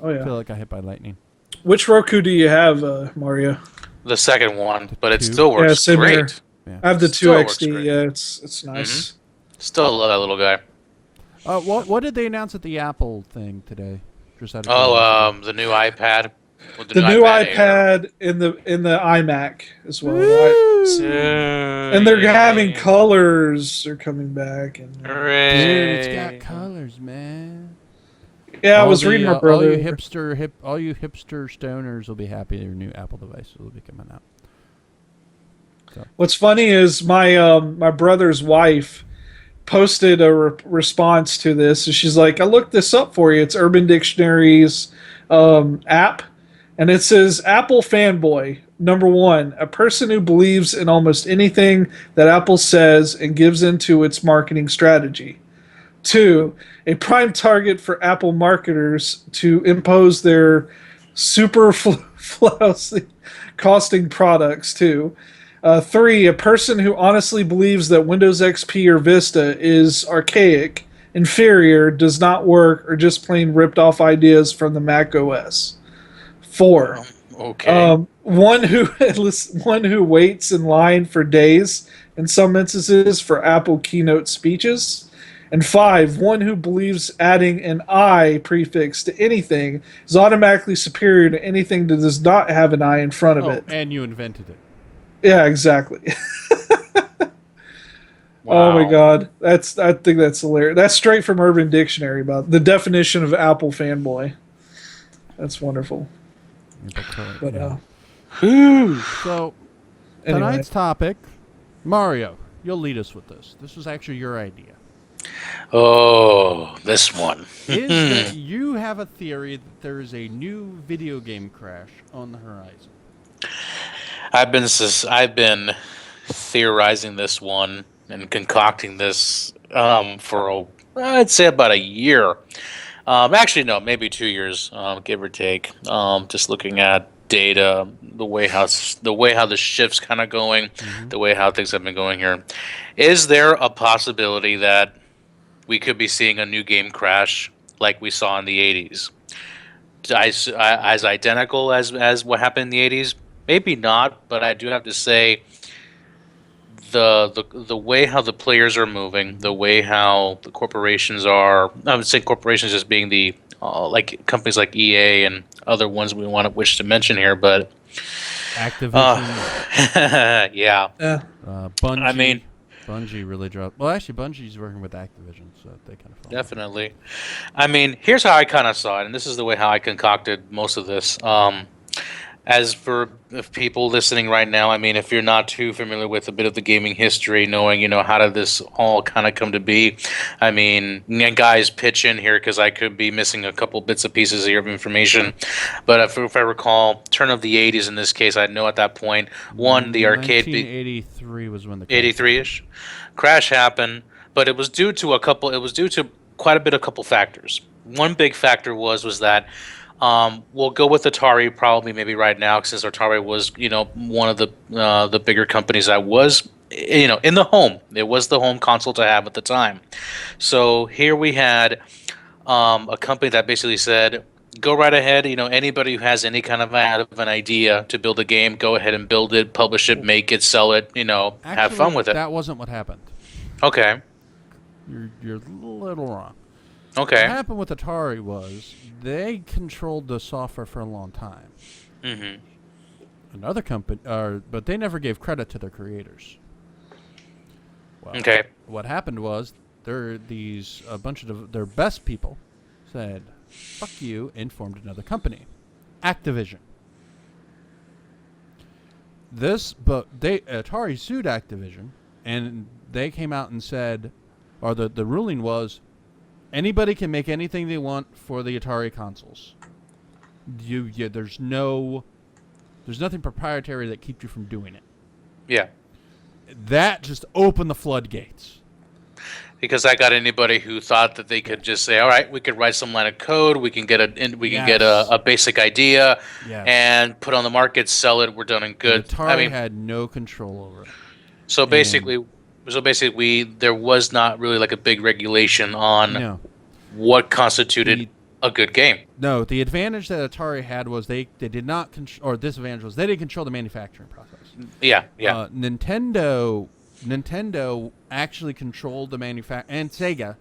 Oh yeah. I feel like I hit by lightning. Which Roku do you have, Mario? The second one, but it two? still works same great. here. Yeah. I have the Still 2 works XD. great. Yeah, it's nice. Still love that little guy. What did they announce at the Apple thing today? Just out of curiosity. The new iPad. With The new Air. iPad in the iMac as well, Woo! right? And they're having colors are coming back, and Hooray. Dude, it's got colors, man. yeah, I was reading my brother. All you hipster stoners will be happy your new Apple device will be coming out. So. What's funny is my brother's wife posted a response to this, and she's like, "I looked this up for you. It's Urban Dictionary's app, and it says Apple fanboy. Number 1, a person who believes in almost anything that Apple says and gives into its marketing strategy. 2, a prime target for Apple marketers to impose their super costing products too. 3, a person who honestly believes that Windows XP or Vista is archaic, inferior, does not work, or just plain ripped off ideas from the Mac OS. 4, Okay. one who waits in line for days, in some instances, for Apple keynote speeches. And 5, one who believes adding an I prefix to anything is automatically superior to anything that does not have an I in front of it. And you invented it. Yeah, exactly. Oh my Wow. god, I think that's hilarious. That's straight from Urban Dictionary about the definition of Apple fanboy. That's wonderful. But Whew. So anyway, tonight's topic, Mario. You'll lead us with this. This was actually your idea. Oh, this one. Is that you have a theory that there is a new video game crash on the horizon? I've been theorizing this one and concocting this for I'd say about a year. Actually, no, maybe 2 years, give or take. Just looking at data, the way how the shift's kind of going, the way how things have been going here. Is there a possibility that we could be seeing a new game crash like we saw in the 80s? As identical as what happened in the 80s? Maybe not, but I do have to say the way how the players are moving, the way how the corporations are. I would say corporations just being the like companies like EA and other ones we want to wish to mention here, but Activision, yeah. Bungie. I mean, Bungie really dropped. Well, actually, Bungie's working with Activision, so they kind of definitely. I mean, here's how I kind of saw it, and this is the way how I concocted most of this. As for if people listening right now, I mean, if you're not too familiar with a bit of the gaming history, knowing, how did this all kind of come to be, I mean, guys, pitch in here because I could be missing a couple bits and pieces here of information. But if I recall, turn of the 80s in this case, I know at that point, the arcade... 1983 was when the 83-ish crash happened, but it was due to quite a couple factors. One big factor was that we'll go with Atari probably maybe right now, since Atari was one of the bigger companies that was in the home. It was the home console to have at the time. So here we had a company that basically said, go right ahead. Anybody who has any kind of an idea to build a game, go ahead and build it, publish it, make it, sell it. Have fun with it. That wasn't what happened. Okay. You're a little wrong. Okay. What happened with Atari was they controlled the software for a long time. Mm-hmm. Another company, but they never gave credit to their creators. Well, Okay. What happened was a bunch of their best people said, "Fuck you," and formed another company, Activision. Atari sued Activision, and they came out and said, or the ruling was, anybody can make anything they want for the Atari consoles. There's nothing proprietary that keeps you from doing it. Yeah. That just opened the floodgates. Because I got anybody who thought that they could just say, "All right, we could write some line of code, we can get a basic idea, and put on the market, sell it. We're done and good." And Atari had no control over it. So basically, there was not really like a big regulation on what constituted a good game. No, the advantage that Atari had was they did not or disadvantage was they didn't control the manufacturing process. Yeah. Nintendo actually controlled the and Sega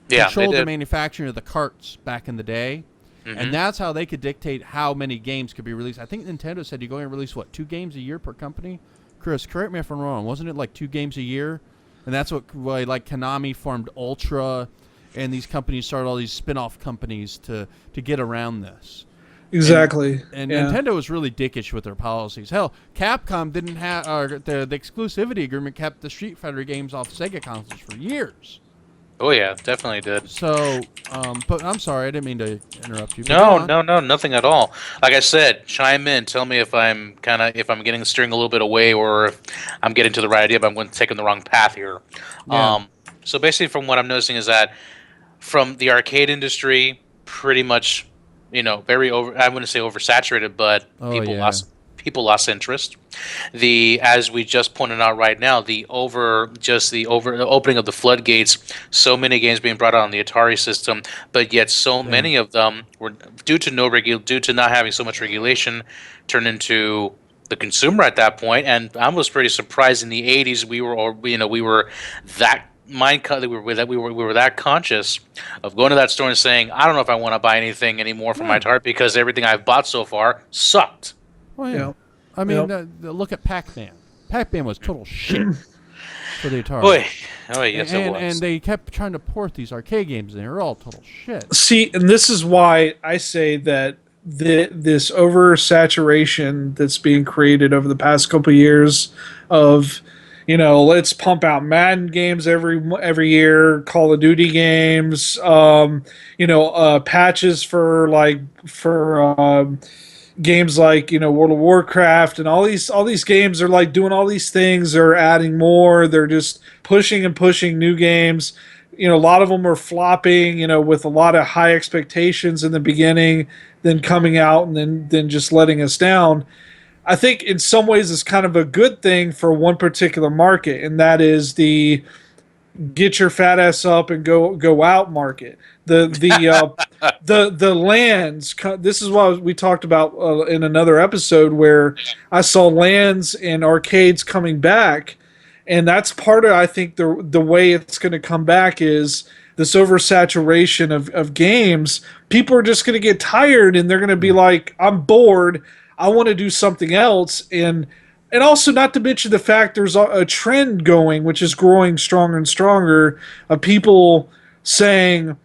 Yeah, controlled the manufacturing of the carts back in the day, and that's how they could dictate how many games could be released. I think Nintendo said you go and release 2 games a year per company. Chris, correct me if I'm wrong. Wasn't it like 2 games a year? And that's why like Konami formed Ultra, and these companies started all these spin-off companies to get around this. exactly. And Nintendo was really dickish with their policies. Hell, Capcom didn't have the exclusivity agreement kept the Street Fighter games off Sega consoles for years. Oh yeah, definitely did. So, but I'm sorry, I didn't mean to interrupt you. No, nothing at all. Like I said, chime in. Tell me if I'm getting the steering a little bit away, or if I'm getting to the right idea, but I'm taking the wrong path here. Yeah. So basically, from what I'm noticing is that from the arcade industry, pretty much, very I wouldn't say oversaturated, but people lost interest. As we just pointed out right now, the opening of the floodgates, so many games being brought out on the Atari system, but yet so many of them were due to not having so much regulation, turned into the consumer at that point. And I was pretty surprised in the 80s we were that we were that conscious of going to that store and saying, I don't know if I want to buy anything anymore for my Atari because everything I've bought so far sucked. Oh yeah. Yep. I mean, look at Pac-Man. Pac-Man was total shit for the Atari. Boy, yes, it was. And they kept trying to port these arcade games, and they were all total shit. See, and this is why I say that this oversaturation that's being created over the past couple of years of, let's pump out Madden games every year, Call of Duty games, patches for games like World of Warcraft, and all these games are like doing all these things. They're adding more. They're just pushing and pushing new games. A lot of them are flopping, with a lot of high expectations in the beginning, then coming out and then just letting us down. I think in some ways it's kind of a good thing for one particular market, and that is the get your fat ass up and go out market. The LANs. This is what we talked about in another episode where I saw LANs and arcades coming back. And that's part of, I think, the way it's going to come back is this oversaturation of games. People are just going to get tired, and they're going to be like, I'm bored. I want to do something else. And also, not to mention the fact there's a trend going, which is growing stronger and stronger, of people saying,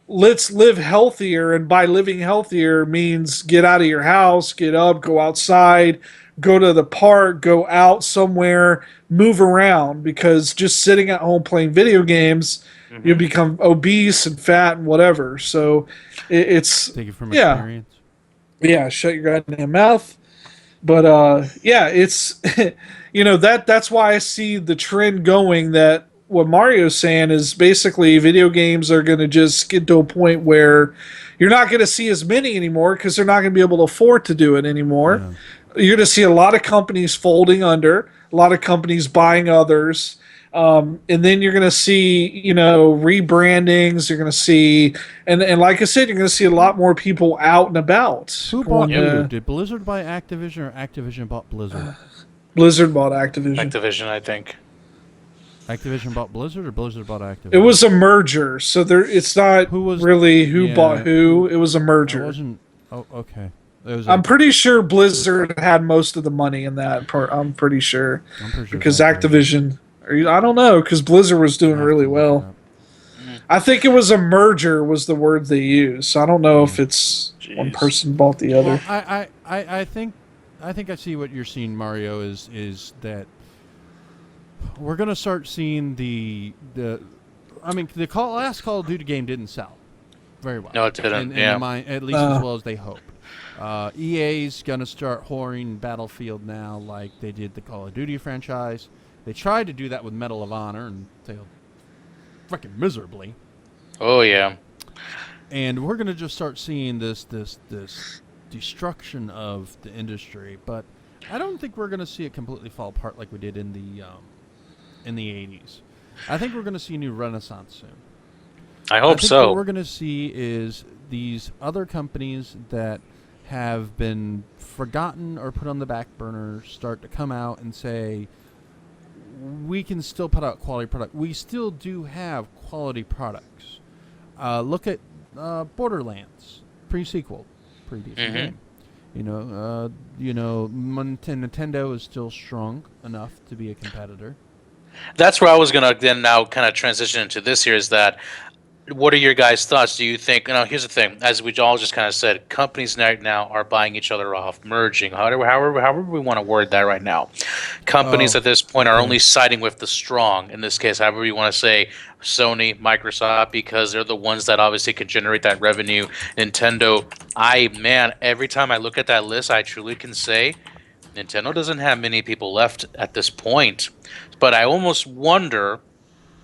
let's live healthier. And by living healthier means get out of your house, get up, go outside, go to the park, go out somewhere, move around, because just sitting at home playing video games, you become obese and fat and whatever. So it's take it from experience. Yeah, shut your goddamn mouth. But it's that's why I see the trend going, that what Mario's saying is basically video games are going to just get to a point where you're not going to see as many anymore because they're not going to be able to afford to do it anymore. Yeah. You're going to see a lot of companies folding under, a lot of companies buying others. And then you're going to see, rebrandings. You're going to see, and like I said, you're going to see a lot more people out and about. Who bought who? Did Blizzard buy Activision, or Activision bought Blizzard? Blizzard bought Activision. Activision, I think. Activision bought Blizzard, or Blizzard bought Activision? It was a merger, so it's not really who bought who. It was a merger. It wasn't. Oh, okay. I'm pretty sure Blizzard had most of the money in that part. I'm pretty sure because Activision. I don't know, because Blizzard was doing really well. I think it was a merger was the word they used. So I don't know if it's one person bought the other. Well, I think I see what you're seeing, Mario, is that we're going to start seeing the last Call of Duty game didn't sell very well. No, it didn't. At least as well as they hope. EA's going to start whoring Battlefield now like they did the Call of Duty franchise. They tried to do that with Medal of Honor and failed freaking miserably. Oh, yeah. And we're going to just start seeing this destruction of the industry. But I don't think we're going to see it completely fall apart like we did in the 80s. I think we're going to see a new renaissance soon. I hope so. What we're going to see is these other companies that have been forgotten or put on the back burner start to come out and say, we can still put out quality product. We still do have quality products. Look at Borderlands, pre-sequel, pretty decent game. Nintendo is still strong enough to be a competitor. That's where I was gonna then now kind of transition into this here. Is that what are your guys' thoughts? Do you think? Here's the thing. As we all just kind of said, companies right now are buying each other off, merging. However we want to word that right now. Companies at this point are only siding with the strong. In this case, however you want to say, Sony, Microsoft, because they're the ones that obviously can generate that revenue. Nintendo. Every time I look at that list, I truly can say Nintendo doesn't have many people left at this point. But I almost wonder,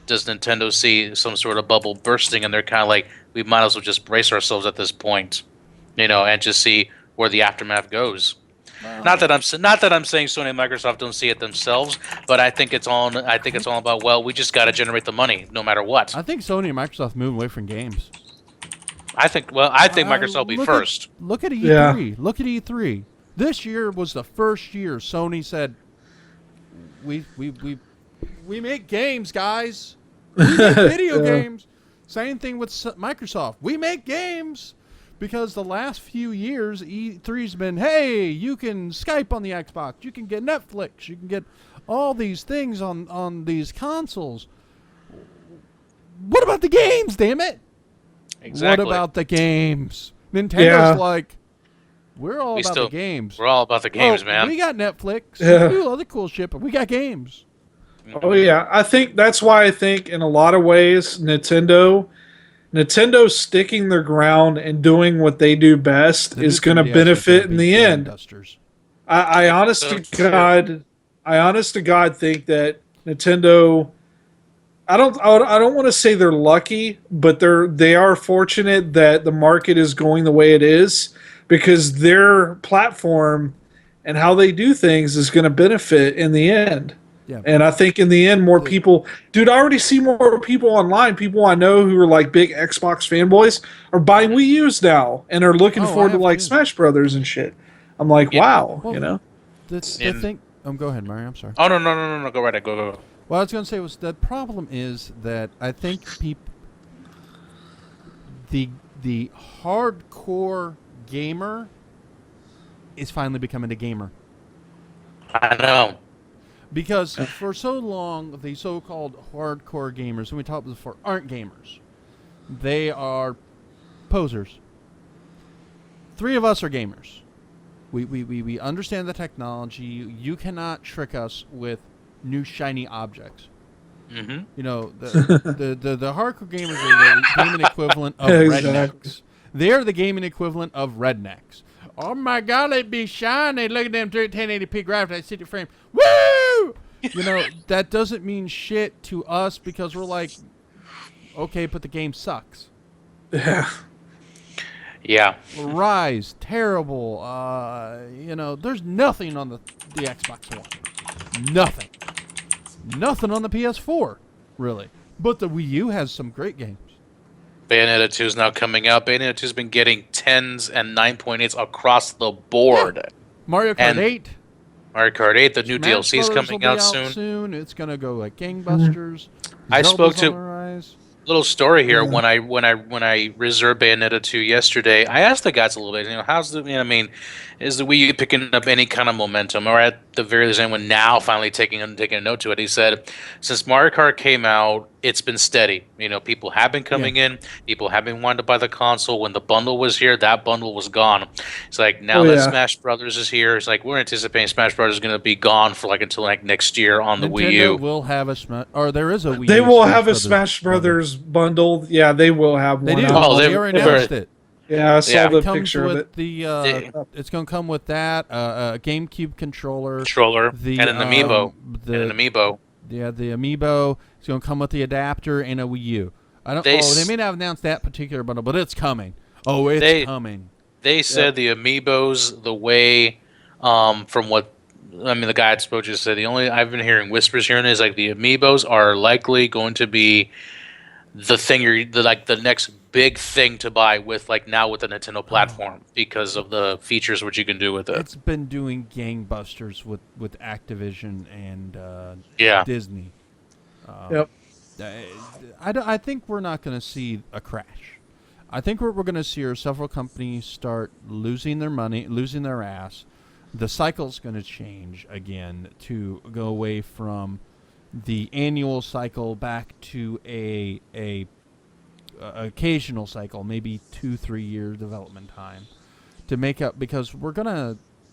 does Nintendo see some sort of bubble bursting, and they're kind of like, we might as well just brace ourselves at this point, and just see where the aftermath goes. Not that I'm saying Sony and Microsoft don't see it themselves, but I think it's all about, well, we just got to generate the money no matter what. I think Sony and Microsoft moving away from games. I think Microsoft will be first. Look at E3. Yeah. Look at E3. This year was the first year Sony said, we make games, guys. We make video games. Same thing with Microsoft. We make games. Because the last few years, E3's been, hey, you can Skype on the Xbox. You can get Netflix. You can get all these things on these consoles. What about the games, damn it? Exactly. What about the games? Nintendo's like, we're all about the games. We're all about the games, man. We got Netflix. Yeah. We do other cool shit, but we got games. Oh yeah, I think that's why I think in a lot of ways Nintendo's sticking their ground and doing what they do best is going to benefit in the end. I honest to God think that Nintendo. I don't want to say they're lucky, but they are fortunate that the market is going the way it is because their platform and how they do things is going to benefit in the end. Yeah. And I think in the end, more people, dude, I already see more people online. People I know who are like big Xbox fanboys are buying Wii U's now and are looking forward to like Smash Brothers and shit. I'm like, wow, well, you know. The thing. Go ahead, Mario. I'm sorry. Oh no! Go right ahead. Go. What I was going to say was the problem is that I think the hardcore gamer is finally becoming a gamer. I know. Because for so long, the so-called hardcore gamers, and we talked before, aren't gamers. They are posers. Three of us are gamers. We understand the technology. You cannot trick us with new shiny objects. Mm-hmm. You know, the hardcore gamers are the gaming equivalent of rednecks. They're the gaming equivalent of rednecks. Oh my God, they be shiny. Look at them 1080p graphics. I see the frame. Woo! You know, that doesn't mean shit to us because we're like, okay, but the game sucks. Yeah. Yeah. Rise, terrible. You know, there's nothing on the Xbox One. Nothing. Nothing on the PS4, really. But the Wii U has some great games. Bayonetta 2 is now coming out. Bayonetta 2 has been getting 10s and 9.8s across the board. Yeah. Mario Kart 8. Mario Kart 8, the new Smash DLC is Brothers coming will be out soon. It's going to go like gangbusters. I spoke to on the rise. little story here. When I reserved Bayonetta 2 yesterday, I asked the guys a little bit, how's the, is the Wii U picking up any kind of momentum, or at the very least, anyone now finally taking a note to it? He said, since Mario Kart came out, it's been steady. People have been coming in, people have been wanting to buy the console. When the bundle was here, that bundle was gone. It's like now that Smash Brothers is here, it's like we're anticipating Smash Brothers is going to be gone for until next year on the Wii U. Will have a Smash, or there is a Wii U. They will have a Smash Brothers bundle. Yeah, they will have one. They do. They already announced it. Yeah, I saw the picture of it. It's going to come with that, a GameCube controller. And an amiibo. Yeah, the amiibo. It's going to come with the adapter and a Wii U. They may not have announced that particular bundle, but it's coming. Oh, it's coming. They said the amiibos, the way, from what, the guy I spoke to just said, I've been hearing whispers here and is like the amiibos are likely going to be the thing the next big thing to buy with now with the Nintendo platform because of the features which you can do with it. It's been doing gangbusters with Activision and Disney. Yep. I think we're not going to see a crash. I think what we're going to see are several companies start losing their money, losing their ass. The cycle's going to change again to go away from the annual cycle back to a occasional cycle, maybe 2-3 year development time to make up, because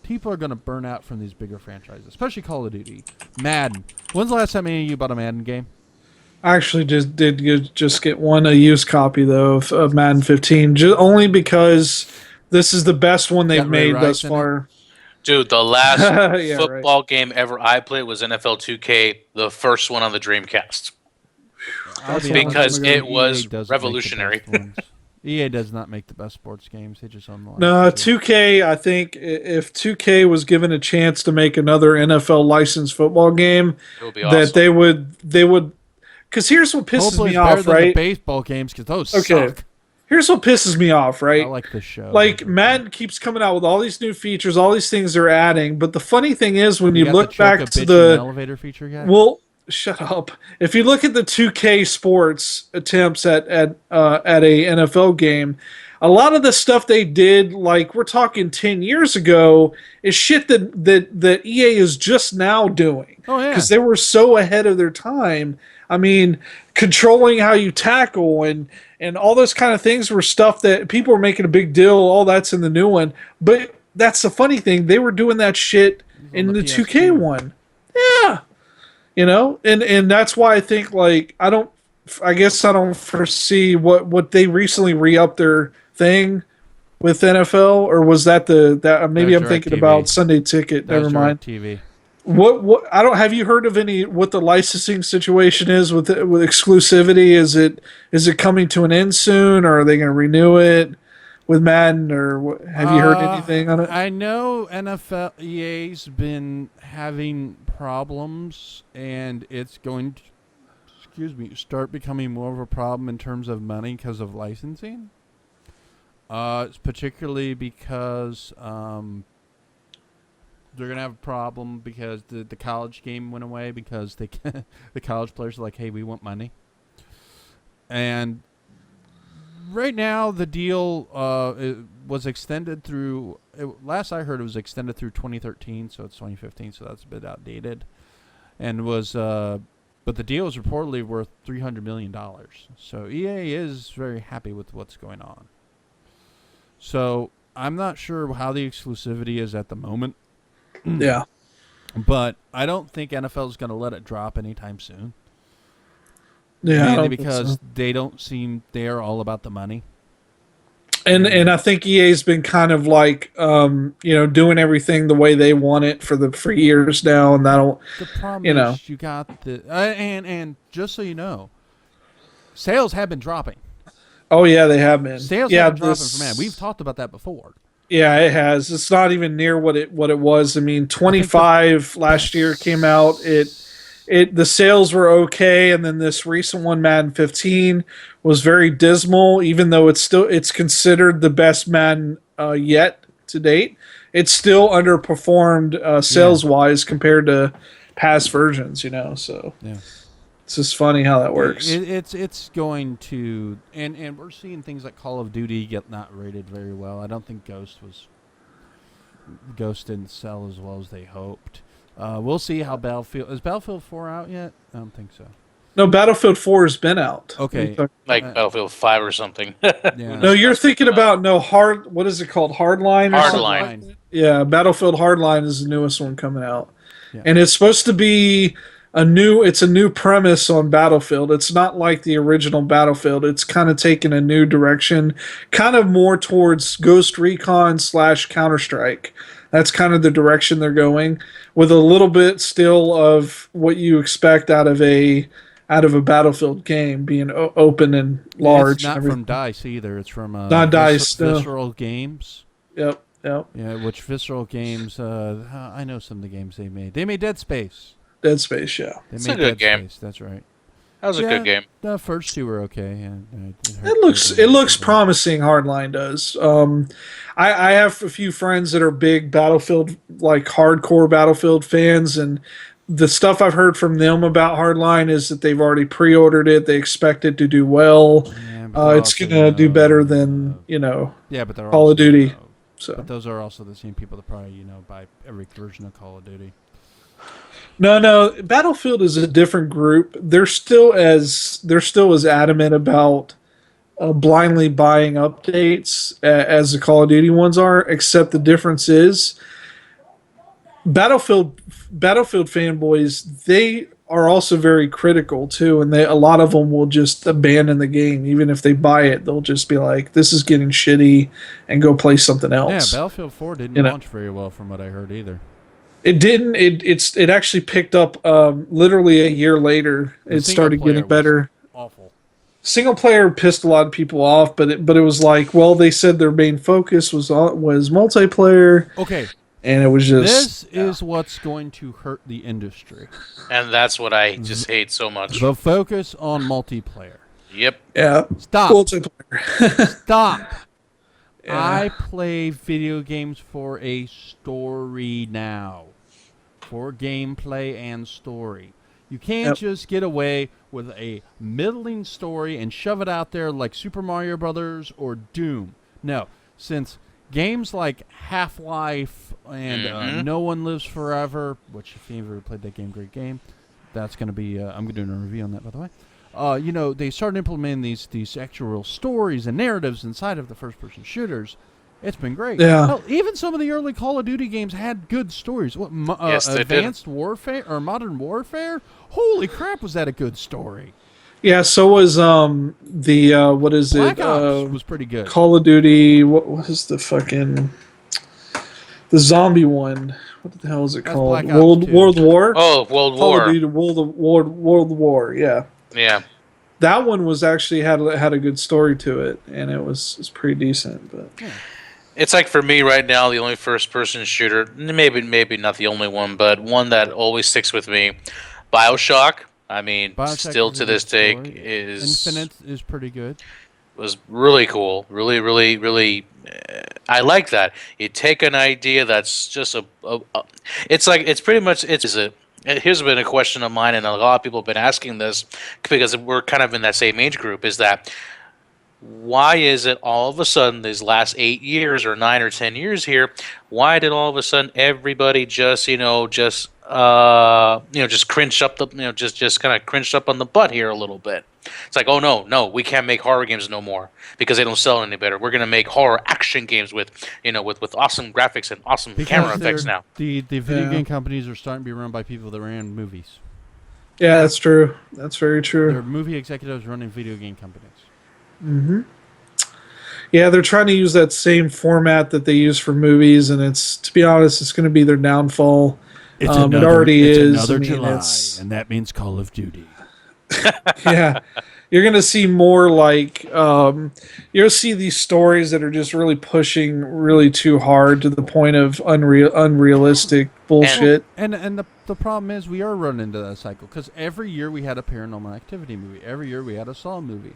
people are gonna burn out from these bigger franchises, especially Call of Duty, Madden. When's the last time any of you bought a Madden game? I actually just did get a used copy though of Madden 15, only because this is the best one they've made thus far. Dude, the last football game ever I played was NFL 2K, the first one on the Dreamcast. Because it was revolutionary. EA does not make the best sports games. They just own the No, 2K, I think if 2K was given a chance to make another NFL licensed football game, it would be awesome. That they would because here's what pisses Hopefully me it's better off, than right? The baseball games, because those suck. Here's what pisses me off, right? I like this show. Madden keeps coming out with all these new features, all these things they're adding, but the funny thing is when you look back to the elevator feature yet? Well, shut up. If you look at the 2K Sports attempts at a NFL game, a lot of the stuff they did, like we're talking 10 years ago, is shit that EA is just now doing. Oh, yeah. Because they were so ahead of their time. I mean, controlling how you tackle and all those kind of things were stuff that people were making a big deal. All that's in the new one. But that's the funny thing. They were doing that shit in the 2K one. Yeah. And that's why I think, like, I guess I don't foresee what they recently re-upped their thing with NFL, or was that maybe I'm thinking about Sunday Ticket. Never mind. TV. What I don't have you heard of what the licensing situation is with exclusivity? Is it coming to an end soon, or are they going to renew it with Madden, or have you heard anything on it? I know NFL EA's been having problems, and it's going to, start becoming more of a problem in terms of money because of licensing. It's particularly because they're gonna have a problem because the college game went away because the college players are like, hey, we want money. And right now the deal it was extended through. Last I heard, it was extended through 2013, so it's 2015, so that's a bit outdated. And was but the deal is reportedly worth $300 million. So EA is very happy with what's going on. So I'm not sure how the exclusivity is at the moment. Yeah. But I don't think NFL is going to let it drop anytime soon. Yeah. Mainly because they don't seem they're all about the money. And I think EA's been kind of like doing everything the way they want it for years now, and that'll the problem is you got the and just so you know, sales have been dropping. Oh yeah, they have been. Sales have been dropping for man. We've talked about that before. Yeah, it has. It's not even near what it was. I mean, 25 last year came out. The sales were okay, and then this recent one, Madden 15, was very dismal. Even though it's considered the best Madden yet to date, it's still underperformed sales wise compared to past versions. So yeah. It's just funny how that works. It's going to and we're seeing things like Call of Duty get not rated very well. I don't think Ghost didn't sell as well as they hoped. We'll see how Battlefield is Battlefield 4 out yet? I don't think so. No, Battlefield 4 has been out. Okay, like Battlefield 5 or something. Yeah. No, you're thinking about what is it called? Hardline. Hardline. Yeah, Battlefield Hardline is the newest one coming out, Yeah. and it's supposed to be it's a new premise on Battlefield. It's not like the original Battlefield. It's kind of taken a new direction, kind of more towards Ghost Recon / Counter-Strike. That's kind of the direction they're going, with a little bit still of what you expect out of a Battlefield game, being open and large. It's not from DICE either. It's from not DICE. Visceral Games. Yep. Yeah, which Visceral Games? I know some of the games they made. They made Dead Space. Dead Space, yeah. It's a good game. Space, that's right. That was a good game. The first two were okay. It looks promising. Hardline does. I have a few friends that are big Battlefield, like hardcore Battlefield fans, and the stuff I've heard from them about Hardline is that they've already pre-ordered it. They expect it to do well. It's gonna do better than but they're Call of Duty. So, but those are also the same people that probably buy every version of Call of Duty. No. Battlefield is a different group. They're still as adamant about blindly buying updates as the Call of Duty ones are. Except the difference is Battlefield fanboys, they are also very critical too, and a lot of them will just abandon the game even if they buy it. They'll just be like, "This is getting shitty," and go play something else. Yeah, Battlefield 4 didn't launch very well from what I heard either. It didn't. It actually picked up literally a year later. It started getting better. Awful. Single player pissed a lot of people off, but it was like, well, they said their main focus was multiplayer. Okay. And it was just this is what's going to hurt the industry. And that's what I just hate so much. The focus on multiplayer. Yep. Yeah. Stop. Multiplayer. Stop. Yeah. I play video games for a story now. For gameplay and story. You can't just get away with a middling story and shove it out there like Super Mario Brothers or Doom. No, since games like Half-Life and No One Lives Forever, which if you've ever played that game, great game. That's going to be, I'm doing a review on that, by the way. They started implementing these actual stories and narratives inside of the first-person shooters. It's been great. Yeah. Hell, even some of the early Call of Duty games had good stories. What, Yes, they Advanced Warfare or Modern Warfare? Holy crap, was that a good story? Yeah, so was what is Black it? Ops was pretty good. Call of Duty. What was the fucking the zombie one? What the hell is it called? Black Ops 2. World War. Oh, World Call War. of Duty World War. Yeah. Yeah. That one was actually had a good story to it, and it was pretty decent. But It's like for me right now, the only first-person shooter, maybe not the only one, but one that always sticks with me, BioShock. I mean, BioShock still is to a this good day story. is Infinite is pretty good. was really cool. Really. I like that. You take an idea that's just it's like it's pretty much it's a. Here's been a question of mine, and a lot of people have been asking this because we're kind of in that same age group. Is that why is it all of a sudden these last 8 years or 9 or 10 years here? Why did all of a sudden everybody just cringe up the just kind of cringed up on the butt here a little bit? It's like, oh no, we can't make horror games no more because they don't sell any better. We're gonna make horror action games with awesome graphics and awesome camera effects now. The video game companies are starting to be run by people that ran movies. yeah, that's true. That's very true. They're movie executives running video game companies. Yeah, they're trying to use that same format that they use for movies, and to be honest, it's going to be their downfall. It already is. Another July, and that means Call of Duty. Yeah, you're going to see more like you'll see these stories that are just really pushing really too hard to the point of unrealistic bullshit. And the problem is we are running into that cycle because every year we had a Paranormal Activity movie. Every year we had a Saw movie.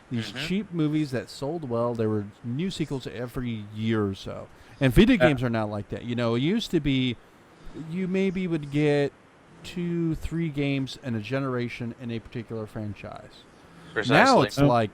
These cheap movies that sold well, there were new sequels every year or so. And video games are not like that. It used to be you maybe would get 2-3 games in a generation in a particular franchise. Precisely. Now it's like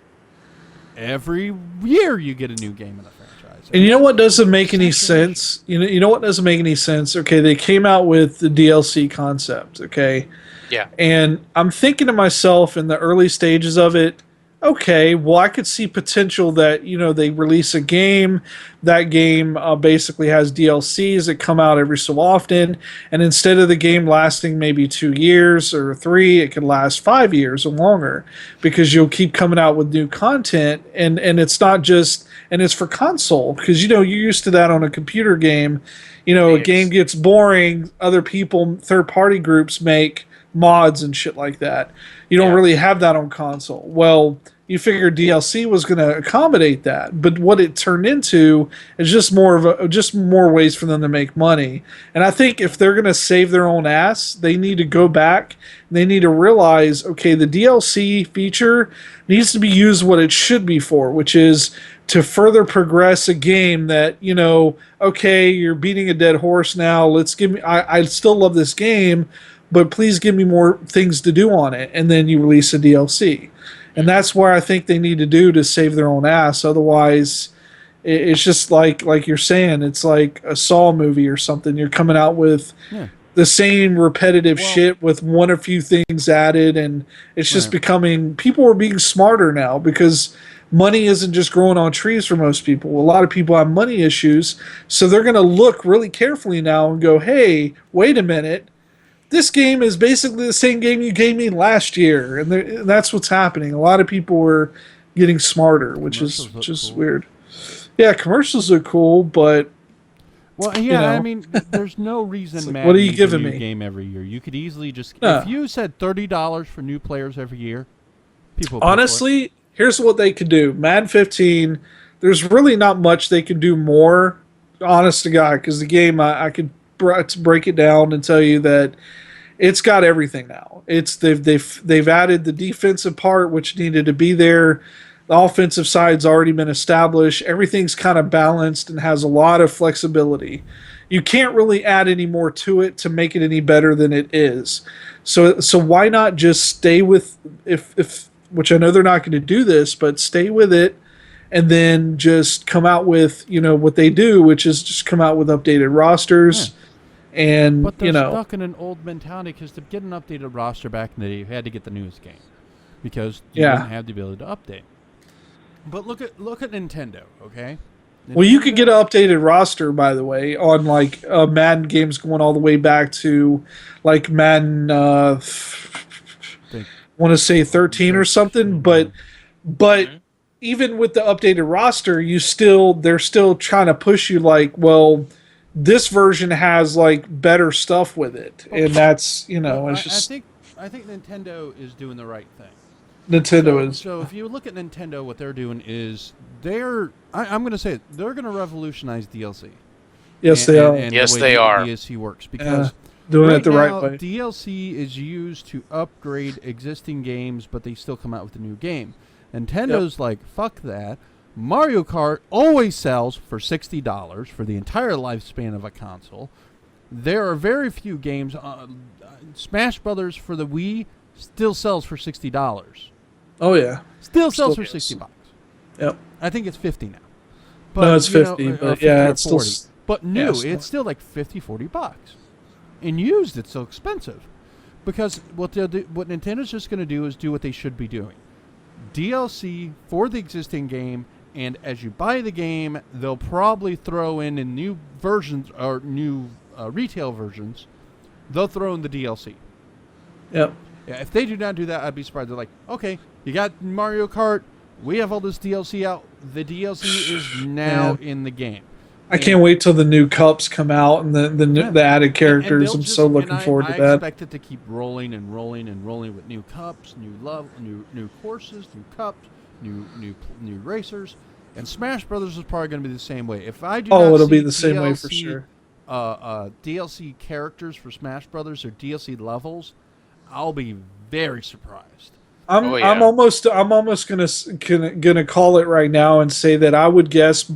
every year you get a new game in a franchise. And you know what doesn't make any sense? You know what doesn't make any sense? Okay, they came out with the DLC concept, okay? Yeah. And I'm thinking to myself in the early stages of it, okay, well, I could see potential that, they release a game. That game basically has DLCs that come out every so often. And instead of the game lasting maybe 2 years or 3, it could last 5 years or longer because you'll keep coming out with new content. And it's not just, and it's for console because, you're used to that on a computer game. A game gets boring. Other people, third-party groups make mods and shit like that. You don't really have that on console. Well, you figured DLC was going to accommodate that, but what it turned into is just more ways for them to make money. And I think if they're going to save their own ass, they need to go back. They need to realize, okay, the DLC feature needs to be used what it should be for, which is to further progress a game that, okay, you're beating a dead horse now. I still love this game, but please give me more things to do on it. And then you release a DLC. And that's where I think they need to do to save their own ass. Otherwise, it's just like you're saying, it's like a Saw movie or something. You're coming out with the same repetitive shit with one or few things added. And it's just becoming, people are being smarter now because money isn't just growing on trees for most people. A lot of people have money issues. So they're going to look really carefully now and go, hey, wait a minute. This game is basically the same game you gave me last year, and that's what's happening. A lot of people were getting smarter, which is just cool. Weird. Yeah, commercials are cool, but I mean, there's no reason. Like, what are you giving a new me? Game every year. You could easily just if you said $30 for new players every year, people. Honestly, here's what they could do: Madden 15. There's really not much they can do more. Honest to God, because the game I could break it down and tell you that. It's got everything now. They've added the defensive part, which needed to be there. The offensive side's already been established. Everything's kind of balanced and has a lot of flexibility. You can't really add any more to it to make it any better than it is. So why not just stay with if which I know they're not going to do this, but stay with it and then just come out with, what they do, which is just come out with updated rosters. And, But they're stuck in an old mentality because to get an updated roster back in the day, you had to get the newest game because you didn't have the ability to update. But look at Nintendo, okay? Well, you could get an updated roster, by the way, on like Madden games going all the way back to like Madden, want to say 13 or something. But even with the updated roster, they're still trying to push you like, well, this version has like better stuff with it, and that's it's just. I think Nintendo is doing the right thing. Nintendo is. So if you look at Nintendo, what they're doing is I'm going to say it, they're going to revolutionize DLC. Yes, they are. And Yes, the way they are. DLC works because doing right it the now, right way. DLC is used to upgrade existing games, but they still come out with a new game. Nintendo's like, fuck that. Mario Kart always sells for $60 for the entire lifespan of a console. There are very few games. Smash Brothers for the Wii still sells for $60. Oh yeah, Still sells for $60. Yep. I think it's 50 now. No, it's 50, but yeah, it's still. But new, yeah, it's still like $50-$40. And used, it's so expensive. Because what Nintendo's just going to do is do what they should be doing. DLC for the existing game, and as you buy the game, they'll probably throw in new versions or new retail versions. They'll throw in the DLC. Yep. Yeah, if they do not do that, I'd be surprised. They're like, okay, you got Mario Kart. We have all this DLC out. The DLC is now in the game. I can't wait till the new cups come out and the added characters. I'm so looking forward to that. I expect it to keep rolling and rolling and rolling with new cups, new courses, new cups, new racers. And Smash Brothers is probably going to be the same way. If I do not it'll see be the same way for DLC, sure. DLC characters for Smash Brothers or DLC levels, I'll be very surprised. I'm almost gonna call it right now and say that I would guess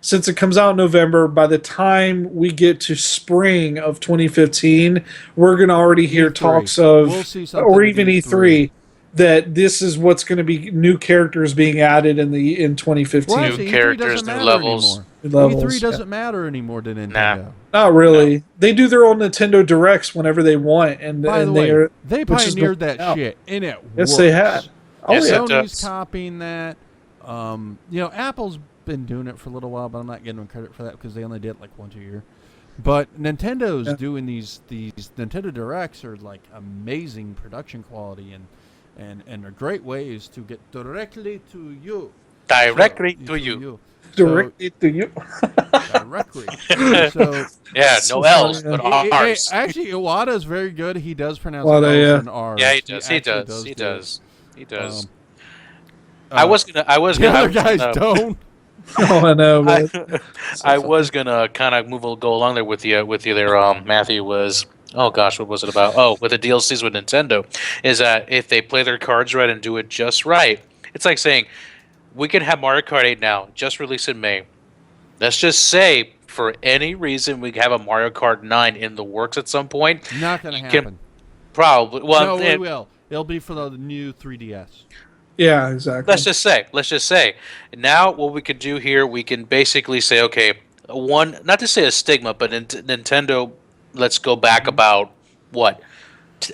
since it comes out in November, by the time we get to spring of 2015, we're gonna already hear E3. talks of, We'll see something or at even E3. E3, that this is what's going to be new characters being added in 2015. Well, New actually, characters, E3 doesn't new matter levels. anymore. Levels, E3 doesn't matter anymore to Nintendo. Nah. Not really. They do their own Nintendo Directs whenever they want, and By the and way, are, they which is pioneered the- that out. shit, and it Yes, works. they had. Oh Yes, yeah. it Sony's does. copying that. Apple's been doing it for a little while, but I'm not getting them credit for that because they only did it like once a year. But Nintendo's doing these Nintendo Directs are like amazing production quality and are great ways to get directly to you. Directly to you. Directly to you. Directly. So Yeah, no L's, but R's. actually, Iwata's very good. He does pronounce Iwata, L's yeah. and R's. Yeah, he does. He actually does. He do it. does. He does. Um, I was gonna. The other guys don't. Oh, I know, man. I was gonna kind of go along there with you there. Matthew was. Oh gosh, what was it about? Oh, with the DLCs with Nintendo, is that if they play their cards right and do it just right, it's like saying we can have Mario Kart 8 now, just released in May. Let's just say for any reason we have a Mario Kart 9 in the works at some point. Not going to Can- happen. Probably. Well, No, it will. It'll be for the new 3DS. Yeah, exactly. Let's just say. Now, what we can do here, we can basically say, okay, not to say a stigma, but Nintendo, let's go back about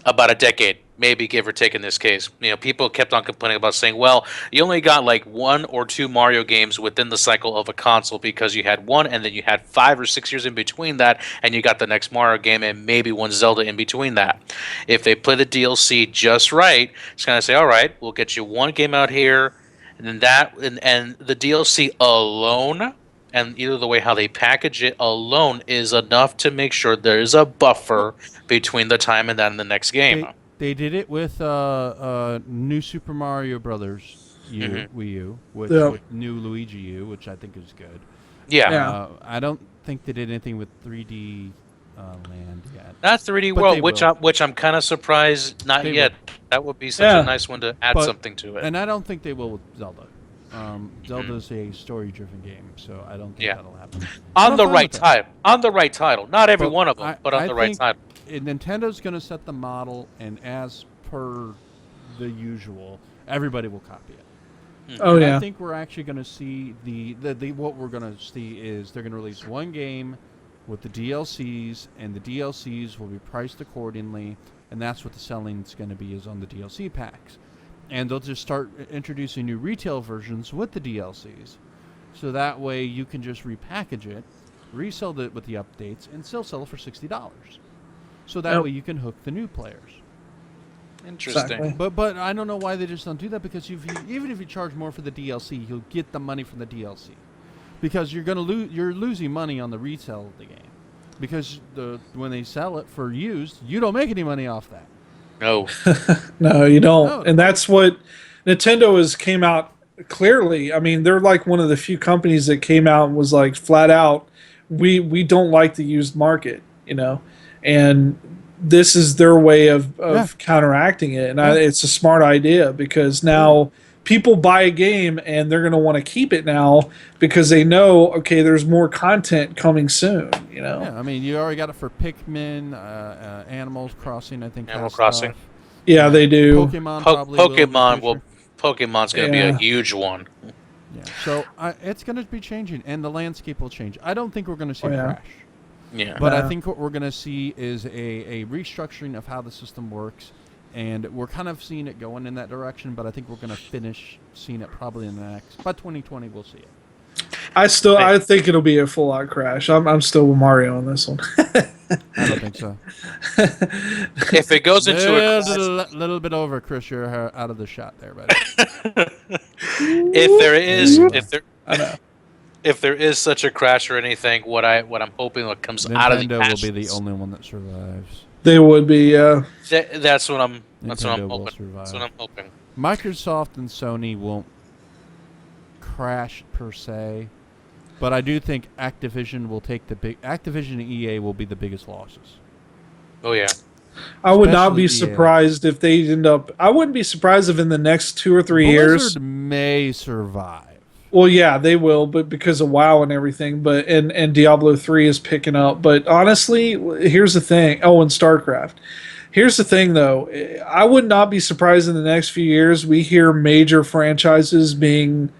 about a decade, maybe give or take in this case. People kept on complaining about saying, well, you only got like 1 or 2 Mario games within the cycle of a console because you had one and then you had 5 or 6 years in between that and you got the next Mario game and maybe one Zelda in between that. If they play the DLC just right, it's going to say, all right, we'll get you one game out here and then and the DLC alone, and either the way how they package it alone is enough to make sure there is a buffer between the time and then the next game. They did it with New Super Mario Brothers Wii U, with new Luigi U, which I think is good. Yeah. I don't think they did anything with 3D land yet. Not 3D But World, they which I'm kind of surprised not They yet. will. That would be such Yeah. a nice one to add But- something to it. And I don't think they will with Zelda. Zelda's a story-driven game, so I don't think Yeah. that'll happen. on I'm the fine right with that. title. On the right title. Not every But one of them, I- but on I the right think- title. Nintendo's going to set the model, and as per the usual, everybody will copy it. Oh And yeah. I think we're actually going to see the what we're going to see is they're going to release one game with the DLCs, and the DLCs will be priced accordingly, and that's what the selling's going to be is on the DLC packs. And they'll just start introducing new retail versions with the DLCs, so that way you can just repackage it, resell it with the updates, and still sell it for $60. So that Yep. way you can hook the new players. Interesting. Exactly. But I don't know why they just don't do that, because even if you charge more for the DLC, you'll get the money from the DLC, because you're losing money on the resale of the game, because when they sell it for used, you don't make any money off that. No. No, you don't. No. And that's what Nintendo has came out clearly. I mean, they're like one of the few companies that came out and was like flat out, we don't like the used market, and this is their way of Yeah. counteracting it. And Yeah. it's a smart idea because now people buy a game and they're going to want to keep it now because they know, okay, there's more content coming soon, Yeah, I mean, you already got it for Pikmin, Animal Crossing, I think. Animal has Crossing. stuff. Yeah, they do. Pokemon probably will in the future. Pokemon's going to be a Yeah. huge one. Yeah, so it's going to be changing, and the landscape will change. I don't think we're going to see Oh, a yeah. crash. Yeah. But I Yeah. think what we're going to see is a restructuring of how the system works, and we're kind of seeing it going in that direction, but I think we're going to finish seeing it probably in the next, by 2020 we'll see it. I think it'll be a full out crash. I'm still with Mario on this one. I don't think so. If it goes into a crash, little bit over, Chris, you're out of the shot there, buddy. I know. if there is such a crash or anything, what I'm hoping what comes out of the Nintendo will be the ashes, only one that survives. They would be, that's what I'm Nintendo will hoping. survive. That's what I'm hoping. Microsoft and Sony won't crash per se, but I do think Activision will take Activision and EA will be the biggest losses. Oh yeah. I would not be Especially EA. surprised if they end up. I wouldn't be surprised if in the next 2 or 3 years. Blizzard may survive. Well, yeah, they will, but because of WoW and everything. But and Diablo 3 is picking up. But honestly, here's the thing. Oh, and StarCraft. Here's the thing, though. I would not be surprised in the next few years we hear major franchises being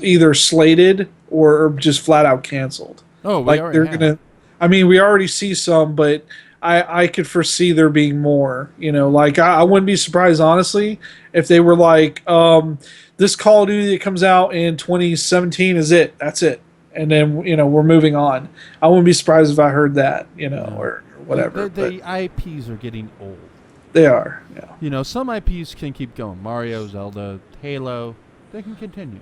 either slated or just flat out canceled. Oh, we Like already they're have. gonna. I mean, we already see some, but I could foresee there being more. Like I wouldn't be surprised, honestly, if they were like, this Call of Duty that comes out in 2017 is it. That's it. And then we're moving on. I wouldn't be surprised if I heard that, or whatever. The but IPs are getting old. they are. Yeah. Some IPs can keep going. Mario, Zelda, Halo, they can continue.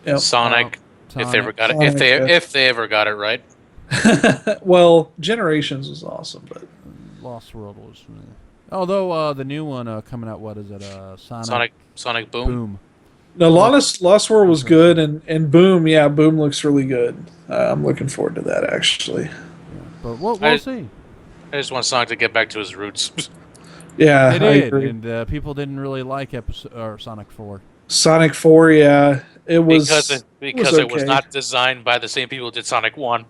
Yep. Sonic, if they ever got it, Sonic, yeah. if they ever got it right. Well, Generations was awesome, but Lost World was. Although the new one coming out, what is it? Sonic Boom. Boom. no, Lost World was good, and Boom, yeah, Boom looks really good. I'm looking forward to that actually. But we'll I- see. I just want Sonic to get back to his roots. Yeah, They I did, agree. and people didn't really like Sonic 4. Sonic 4, yeah, it was because it was okay. not designed by the same people who did Sonic 1.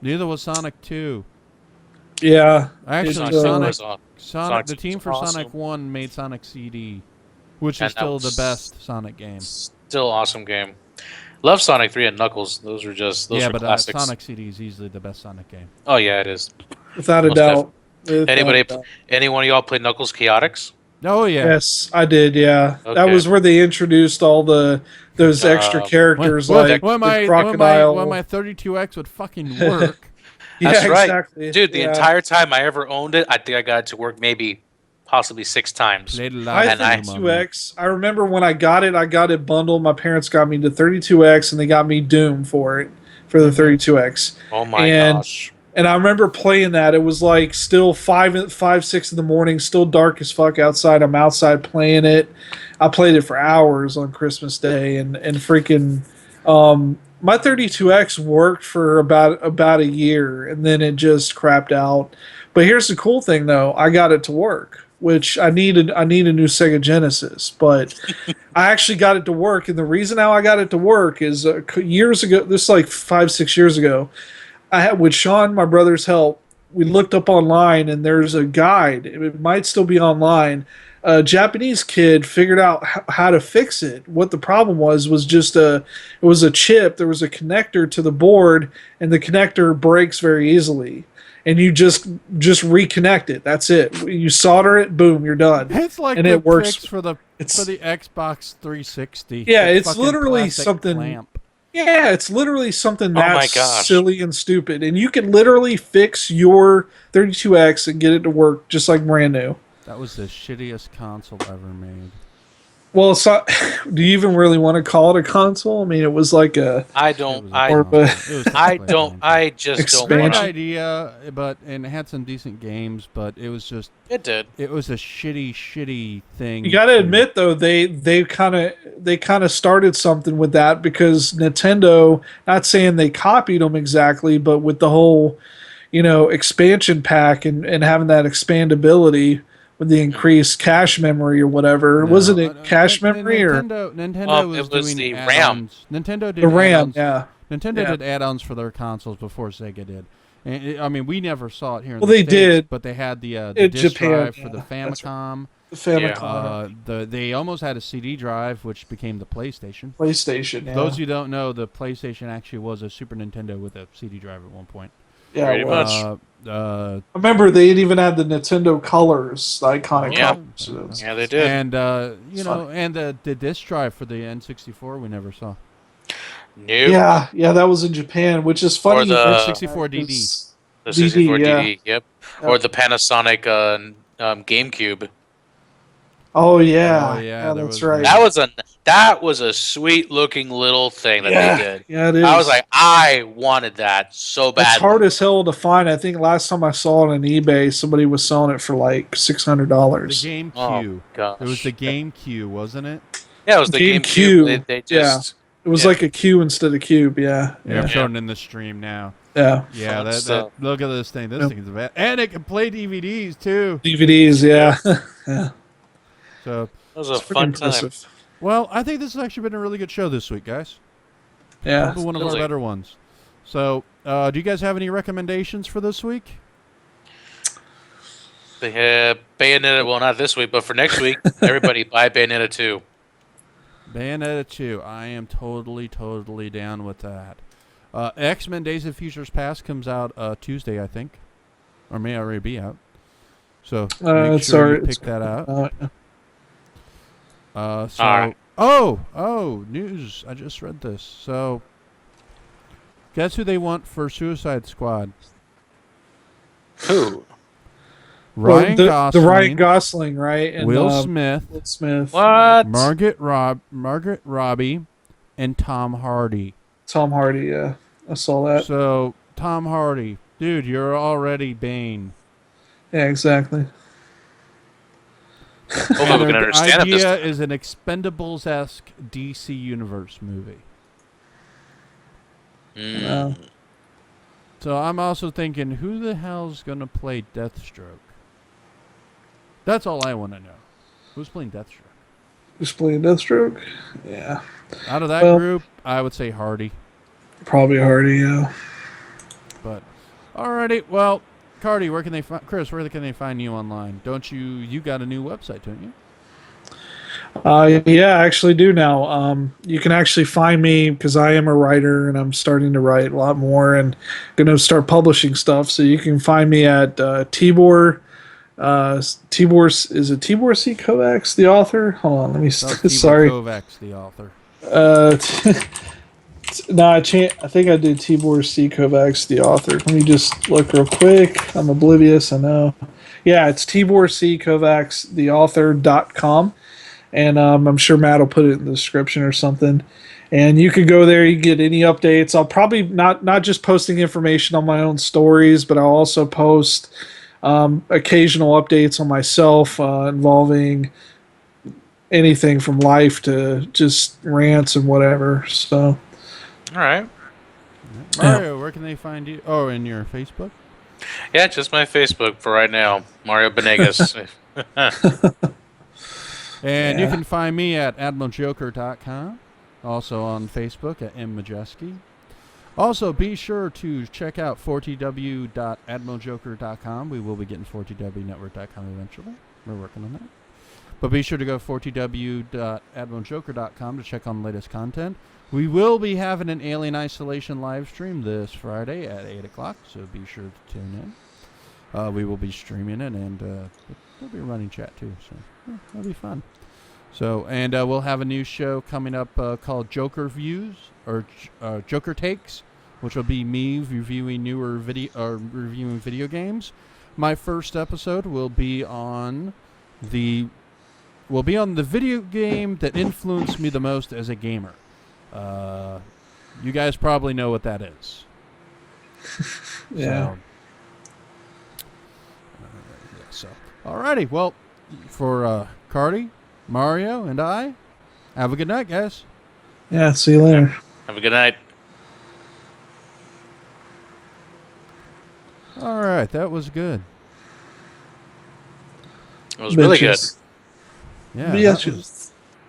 Neither was Sonic 2. Yeah, Actually, Sonic Sonic, was awesome. Sonic, the 2 team was for awesome. Sonic 1 made Sonic CD, which And is that still the was- best Sonic game. Still awesome game. Love Sonic 3 and Knuckles. Those were classics. Sonic CD is easily the best Sonic game. Oh yeah, it is. without a Most doubt. Without Anybody, a doubt. any one of y'all played Knuckles Chaotix? Oh yeah. Yes, I did. Yeah, that Okay. was where they introduced all those extra characters like when the my crocodile. 32X would fucking work. Yeah, That's right. exactly. Dude, the Yeah. entire time I ever owned it, I think I got it to work maybe possibly 6 times. Played a lot I of And I- them on 32X. I remember when I got it bundled. My parents got me the 32X, and they got me Doom for it for the 32X. Oh my And- gosh. And I remember playing that. It was like still 6 in the morning, still dark as fuck outside. I'm outside playing it. I played it for hours on Christmas Day, and freaking my 32X worked for about a year, and then it just crapped out. But here's the cool thing, though: I got it to work, which I needed. I need a new Sega Genesis, but I actually got it to work. And the reason how I got it to work is years ago. This is like 5-6 years ago. I had, with Sean, my brother's help, we looked up online, and there's a guide. It might still be online. A Japanese kid figured out how to fix it. What the problem was just it was a chip. There was a connector to the board, and the connector breaks very easily. And you just reconnect it. That's it. You solder it, boom, you're done. It's like and the it works fix for the Xbox 360. Yeah, The it's fucking literally plastic something. clamp. Yeah, it's literally something Oh my that's gosh. silly and stupid, and you can literally fix your 32X and get it to work just like brand new. That was the shittiest console ever made. Well, it's not, do you even really want to call it a console? I mean, it was like a I It don't. was a I console. Or- It was I technically a don't. console. I just don't Expansion. Great want to. idea, and it had some decent games, but it was just It did. it was a shitty thing. You got to to- admit though, they kind of started something with that, because Nintendo, not saying they copied them exactly, but with the whole, expansion pack and having that expandability with the increased cache memory or whatever. No, Wasn't it cache memory or Nintendo was it was doing the RAM. add-ons. Nintendo did the RAM? add-ons. Yeah. Nintendo Yeah. did add-ons for their consoles before Sega did. And I mean, we never saw it here in Well, the they States, did. but they had the In disc Japan, drive for the yeah, that's right. Famicom. The Famicom, They almost had a CD drive, which became the PlayStation. PlayStation. Yeah. Those of you who don't know, the PlayStation actually was a Super Nintendo with a CD drive at one point. yeah, Pretty it much. was. Uh, I remember they even had the Nintendo colors, the iconic Yeah. colors. So it was- Yeah, they did. and It's funny. and the disc drive for the N64 we never saw. Nope. Yeah, that was in Japan, which is funny. Or the- N64 DD. The DD, 64 yeah. DD. Yep. Yeah. Or the Panasonic GameCube. Oh yeah, Oh, yeah, there that's was right. That was a sweet looking little thing that yeah, they did. yeah, it is. I was like, I wanted that so it's bad. hard as hell to find. I think last time I saw it on eBay, somebody was selling it for like $600. The GameCube. Oh gosh. It was the GameCube, wasn't it? Yeah, it was the GameCube. GameCube. They just It was Yeah. like a Q instead of cube. Yeah, Yeah, I'm yeah, showing it in the stream now. yeah. Yeah, Fun that stuff. look at this thing. This Yep. thing is bad, and it can play DVDs too. DVDs. Yeah, yeah. So, it was a It's pretty fun time. impressive. well, I think this has actually been a really good show this week, guys. Yeah. Probably one of our Feels like- better ones. So, do you guys have any recommendations for this week? They have Bayonetta. Well, not this week, but for next week, everybody buy Bayonetta 2. Bayonetta 2. I am totally down with that. X-Men Days of Futures Past comes out Tuesday, I think. Or may already be out. So make it's sure you already- pick that out. So Alright. Oh, news. I just read this. So guess who they want for Suicide Squad? Who? Ryan the Gosling, Ryan Gosling, right? And Will Smith, Will Smith. What? Margaret Robbie, and Tom Hardy. Tom Hardy. Yeah, I saw that. So Tom Hardy, dude, you're already Bane. Yeah, exactly. Hopefully we can The understand it this idea time. is an Expendables-esque DC Universe movie. Yeah. So I'm also thinking, who the hell's gonna play Deathstroke? That's all I want to know. Who's playing Deathstroke? Who's playing Deathstroke? Yeah, Out of that Well- group, I would say Hardy. probably Hardy. Yeah. But alrighty, well, Carty, where can they find Chris? Where can they find you online? Don't you got a new website, don't you? Yeah, I actually do now. You can actually find me because I am a writer and I'm starting to write a lot more and going to start publishing stuff. So you can find me at Tibor. Tibor, is it Tibor C. Kovacs, the author? Hold on, let me. That's Tibor Sorry. Kovacs, the author. No, I think I did Tibor C. Kovacs, the author. Let me just look real quick. I'm oblivious, I know. Yeah, it's Tibor C. Kovacs, the author.com. And I'm sure Matt will put it in the description or something. And you can go there, you can get any updates. I'll probably not just posting information on my own stories, but I'll also post occasional updates on myself involving anything from life to just rants and whatever. So All right. Mario, where can they find you? Oh, in your Facebook? Yeah, just my Facebook for right now, Mario Banegas. And you Yeah. can find me at admiraljoker.com. Also on Facebook at Maciejewski. Also, be sure to check out 4tw.admiraljoker.com. We will be getting 4twnetwork.com eventually. We're working on that. But be sure to go 4tw.admiraljoker.com to check on the latest content. We will be having an Alien Isolation live stream this Friday at 8 o'clock, so be sure to tune in. We will be streaming it, and we'll be running chat too, so that'll be fun. So, and we'll have a new show coming up called Joker Views, or Joker Takes, which will be me reviewing reviewing video games. My first episode will be on the video game that influenced me the most as a gamer. You guys probably know what that is. Yeah. So, alrighty. Well, for Carty, Mario, and I, have a good night, guys. Yeah. See you later. Have a good night. All right, that was good. It was really good. Yeah, that Bitches. was-